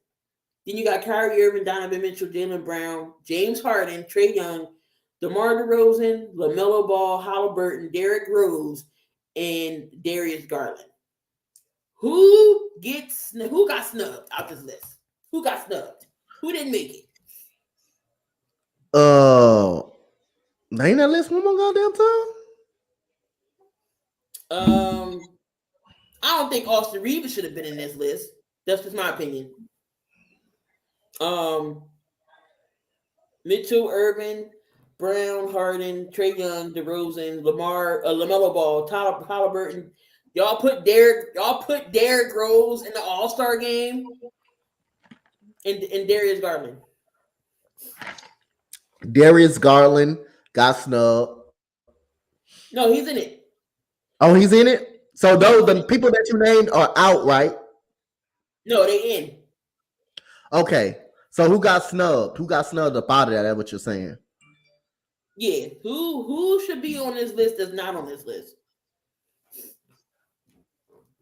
Then you got Kyrie Irving, Donovan Mitchell, Jaylen Brown, James Harden, Trae Young, DeMar DeRozan, LaMelo Ball, Halliburton, Derrick Rose, and Darius Garland. Who got snubbed out this list? Who got snubbed? Who didn't make it? Ain't that list one more goddamn time? I don't think Austin Reeves should have been in this list. That's just my opinion. Mitchell, Irvin, Brown, Harden, Trae Young, DeRozan, LaMelo Ball, Tyler Halliburton. Y'all put Derrick Rose in the All-Star game, and Darius Garland. Darius Garland got snubbed. No, he's in it. Oh, he's in it? So the people that you named are out, right? No, they in. Okay. So who got snubbed? Who got snubbed up out of that? That's what you're saying. Yeah. Who should be on this list that's not on this list?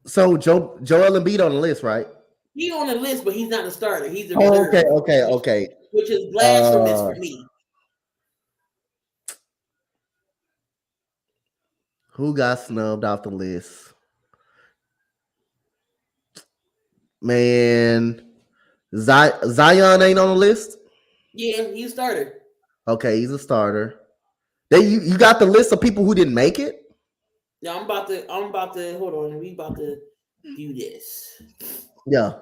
So Joel Embiid on the list, right? He's on the list, but he's not a starter. He's a reserve. Okay. Which is blasphemous for me. Who got snubbed off the list? Man, Zion ain't on the list. Yeah, he's a starter. Okay, he's a starter. You got the list of people who didn't make it? Yeah, I'm about to hold on. We about to do this. Yeah.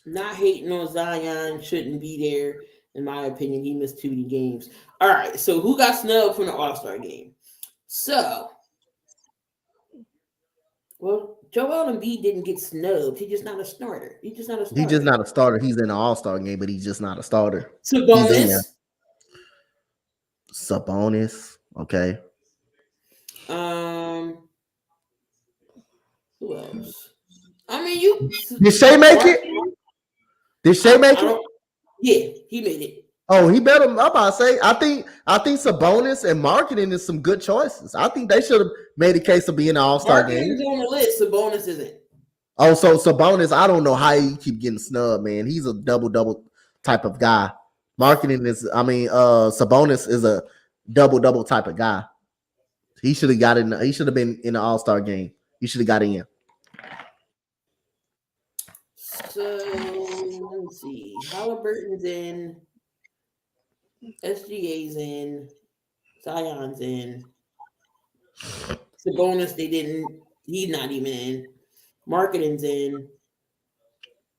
Not hating on Zion, shouldn't be there. In my opinion, he missed too many games. All right, so who got snubbed from the All-Star game? So, well, Joel Embiid didn't get snubbed. He's just not a starter. He's just not a starter. He's in the All-Star game, but he's just not a starter. Sabonis. Okay. Who else? I mean, did Shea make it? Did Shea make it? Yeah, he made it. Oh, he better. I'm about to say. I think Sabonis and Marketing is some good choices. I think they should have made a case of being an All-Star game. Marketing's on the list. Sabonis isn't. Oh, so Sabonis, I don't know how he keep getting snubbed, man. He's a double type of guy. Sabonis is a double type of guy. He should have got in. He should have been in the All-Star game. He should have got in. So let's see. Halliburton's in. SGA's in. Zion's in. Sabonis, he's not even in. Marketing's in.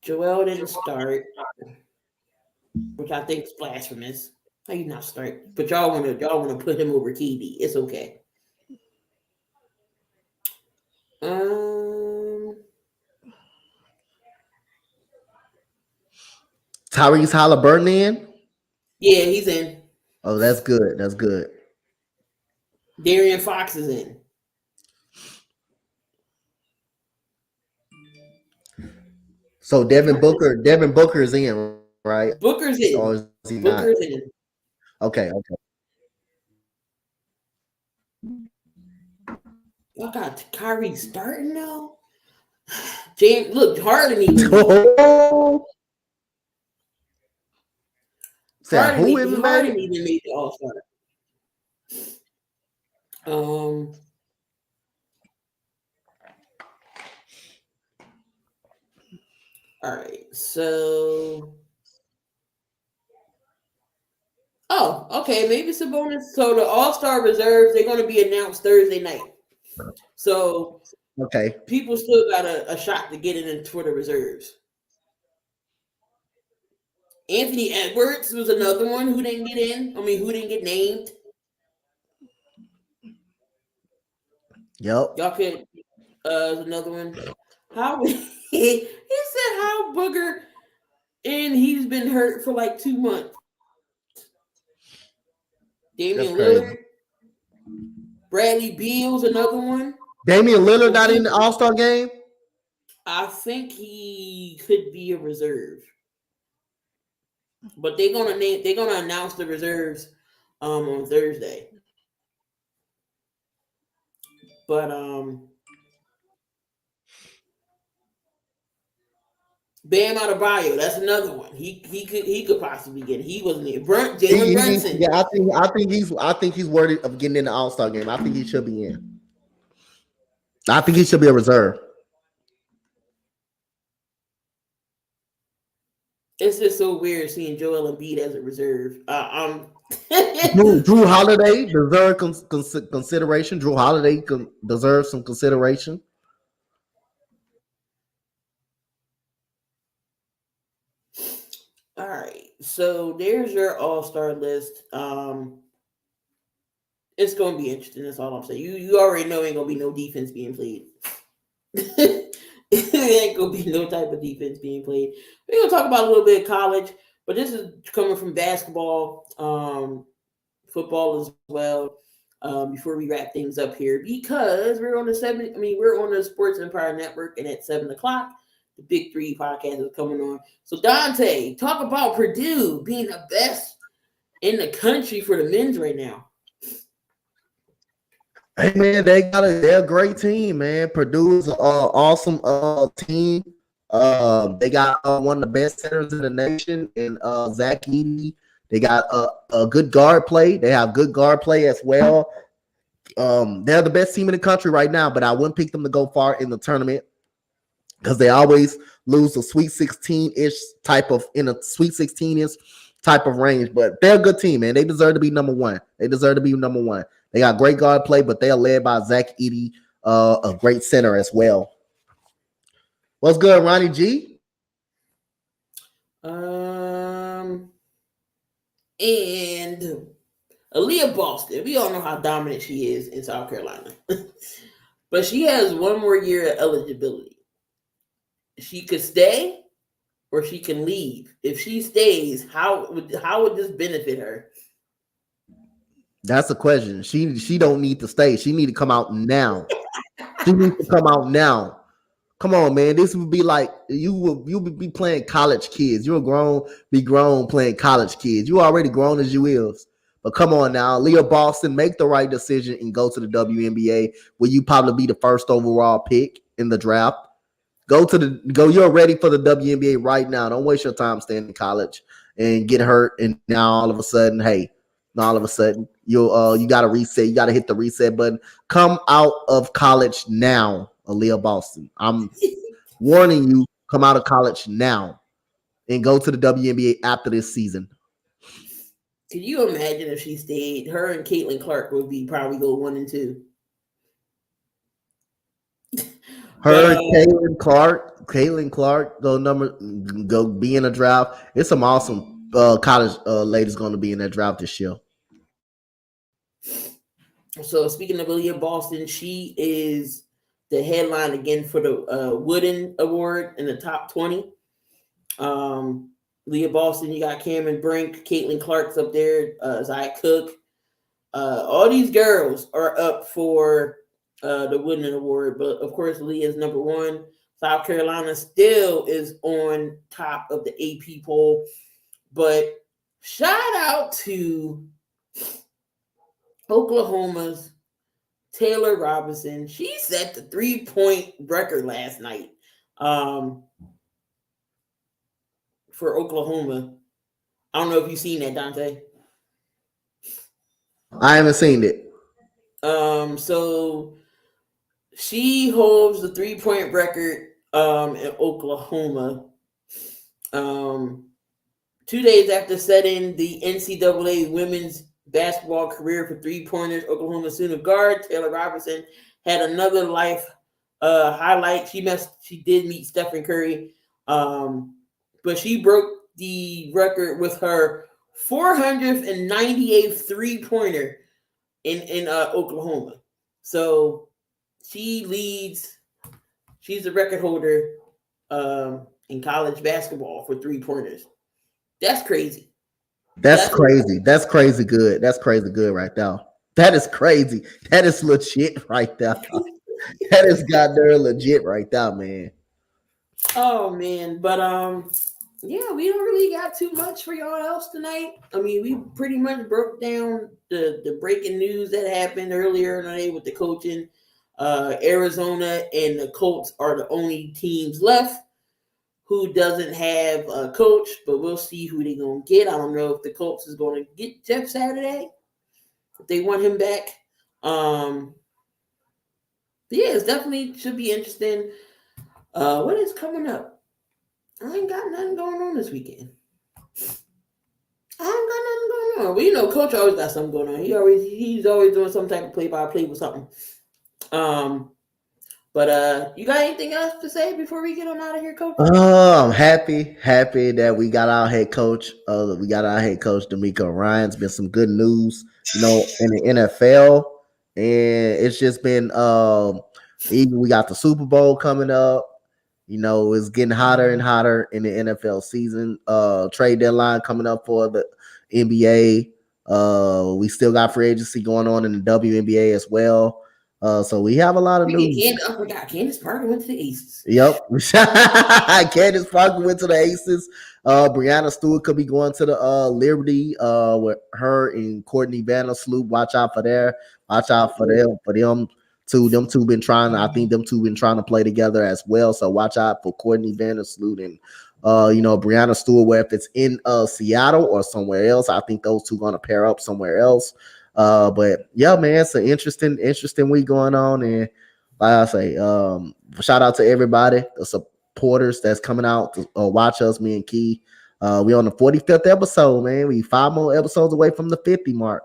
Joel didn't start, which I think is blasphemous. How you not start? But y'all want to put him over KD. It's okay. Tyrese Halliburton in? Yeah, he's in. Oh, that's good. That's good. De'Aaron Fox is in. So Devin Booker is in, right? Booker's in. Or is he Booker's not? in. Okay. Y'all got Kyrie starting now? James, look, Harden even. Harden even made the All-Star. All right, so okay, maybe it's a bonus. So the All-Star reserves, they're going to be announced Thursday night. So Okay. people still got a shot to get into Twitter reserves. Anthony Edwards was another one who didn't get in. I mean, who didn't get named. Yep. Y'all could another one. How he said how Booger, and he's been hurt for like 2 months. Damian Lillard, Bradley Beal's another one. Damian Lillard not in the All-Star game? I think he could be a reserve. But they're gonna announce the reserves on Thursday. But Bam Adebayo, that's another one. He could possibly get it. He wasn't there. Jalen Brunson. Yeah, I think he's worthy of getting in the All-Star game. I think he should be in. I think he should be a reserve. It's just so weird seeing Joel Embiid as a reserve. Drew Holiday deserves consideration. Drew Holiday deserves some consideration. All right, so there's your All-Star list. It's going to be interesting. That's all I'm saying. You already know ain't going to be no defense being played. Ain't going to be no type of defense being played. We're going to talk about a little bit of college, but this is coming from basketball, football as well. Before we wrap things up here, because we're on the Sports Empire Network, and at 7:00, the Big Three podcast is coming on. So Dante, talk about Purdue being the best in the country for the men's right now. Hey man, they're a great team, man. Purdue is an awesome team. They got one of the best centers in the nation in Zach Edey. They got a good guard play. They have good guard play as well. They're the best team in the country right now, but I wouldn't pick them to go far in the tournament because they always lose a Sweet 16-ish type of range. But they're a good team, man. They deserve to be number one. They got great guard play, but they are led by Zach Edey, a great center as well. What's good, Ronnie G? And Aaliyah Boston, we all know how dominant she is in South Carolina. But she has one more year of eligibility. She could stay or she can leave. If she stays, how would this benefit her? That's a question. She don't need to stay. She need to come out now. She needs to come out now. Come on, man. This would be like you would be playing college kids. You'll be grown playing college kids. You already grown as you is. But come on now, Leah Boston, make the right decision and go to the WNBA, where you probably be the first overall pick in the draft. You're ready for the WNBA right now. Don't waste your time staying in college and get hurt. And now all of a sudden, you got to reset. You got to hit the reset button. Come out of college now, Aaliyah Boston. I'm warning you, come out of college now and go to the WNBA after this season. Can you imagine if she stayed? Her and Caitlin Clark would be probably go 1 and 2. Caitlin Clark, go be in a draft. It's some awesome college ladies going to be in that draft this year. So speaking of Aaliyah Boston, she is the headline again for the Wooden Award in the top 20. Leah Boston, you got Cameron Brink, Caitlin Clark's up there, Zia Cook. All these girls are up for the Wooden Award, but of course Leah is number 1. South Carolina still is on top of the AP poll, but shout out to Oklahoma's Taylor Robinson. She set the 3-point record last night for Oklahoma. I don't know if you've seen that, Dante. I haven't seen it. So she holds the 3-point record in Oklahoma. 2 days after setting the NCAA women's basketball career for 3-pointers, Oklahoma Sooner guard Taylor Robertson had another life highlight. She did meet Stephen Curry, but she broke the record with her 498th 3-pointer in Oklahoma. So she's the record holder in college basketball for 3-pointers. That's crazy. That's crazy. That's crazy good. That's crazy good right there. That is crazy. That is legit right there. That is goddamn legit right there, man. Oh man, but yeah, we don't really got too much for y'all else tonight. I mean, we pretty much broke down the breaking news that happened earlier today with the coaching. Arizona and the Colts are the only teams left who doesn't have a coach, but we'll see who they're going to get. I don't know if the Colts is going to get Jeff Saturday, if they want him back. Yeah, it definitely should be interesting. What is coming up? I ain't got nothing going on this weekend. I ain't got nothing going on. Well, you know, Coach always got something going on. He's always doing some type of play-by-play with something. But you got anything else to say before we get on out of here, Coach? I'm happy that we got our head coach. We got our head coach, D'Amico Ryan's been some good news, in the NFL, and it's just been even we got the Super Bowl coming up. It's getting hotter and hotter in the NFL season. Trade deadline coming up for the NBA. We still got free agency going on in the WNBA as well. So we have a lot of news. I forgot Candace Parker went to the Aces. Yep. Candace Parker went to the Aces. Brianna Stewart could be going to the Liberty with her and Courtney Vandersloot. Watch out for there. Watch out for them. Them two been trying. I think them two been trying to play together as well. So watch out for Courtney Vandersloot and Brianna Stewart. Where if it's in Seattle or somewhere else, I think those two gonna pair up somewhere else. But yeah, man, it's an interesting week going on, and like I say, shout out to everybody, the supporters that's coming out to watch us. Me and Key, we on the 45th episode, man. We 5 more episodes away from the 50 mark.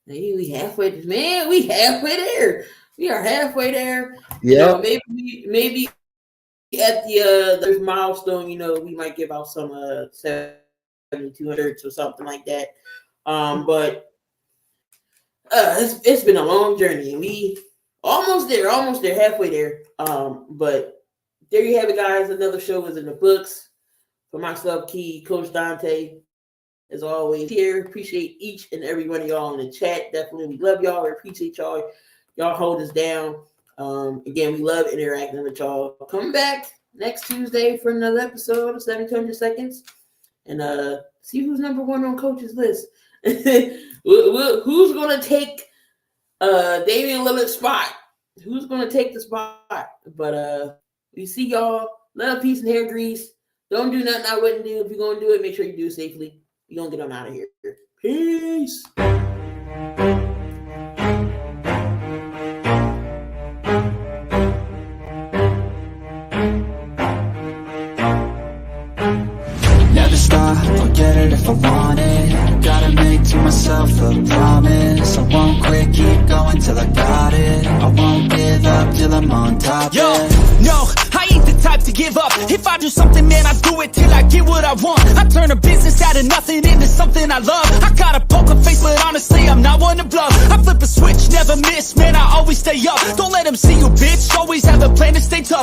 Hey, we halfway, man. We halfway there. We are halfway there. Yeah, maybe at the milestone, we might give out some 7,200 or something like that. But it's been a long journey. We almost there, halfway there. But there you have it, guys. Another show is in the books. For myself, Key, Coach Dante, as always, here. Appreciate each and every one of y'all in the chat. Definitely, we love y'all. We appreciate y'all. Y'all hold us down. Again, we love interacting with y'all. Come back next Tuesday for another episode of 700 Seconds. And see who's number one on Coach's list. Who's going to take Damian Lillard's spot? Who's going to take the spot? But we see y'all. Love, peace, and hair grease. Don't do nothing I wouldn't do. If you're going to do it, make sure you do it safely. We're going to get on out of here. Peace. Never stop, I'll get it if I want it. Gotta make to myself a promise. I won't quit, keep going till I got it. I won't give up till I'm on top. Yo, no, I ain't the type to give up. If I do something, man, I do it till I get what I want. I turn a business out of nothing into something I love. I got a poker face, but honestly, I'm not one to bluff. I flip a switch, never miss, man, I always stay up. Don't let them see you, bitch, always have a plan to stay tough.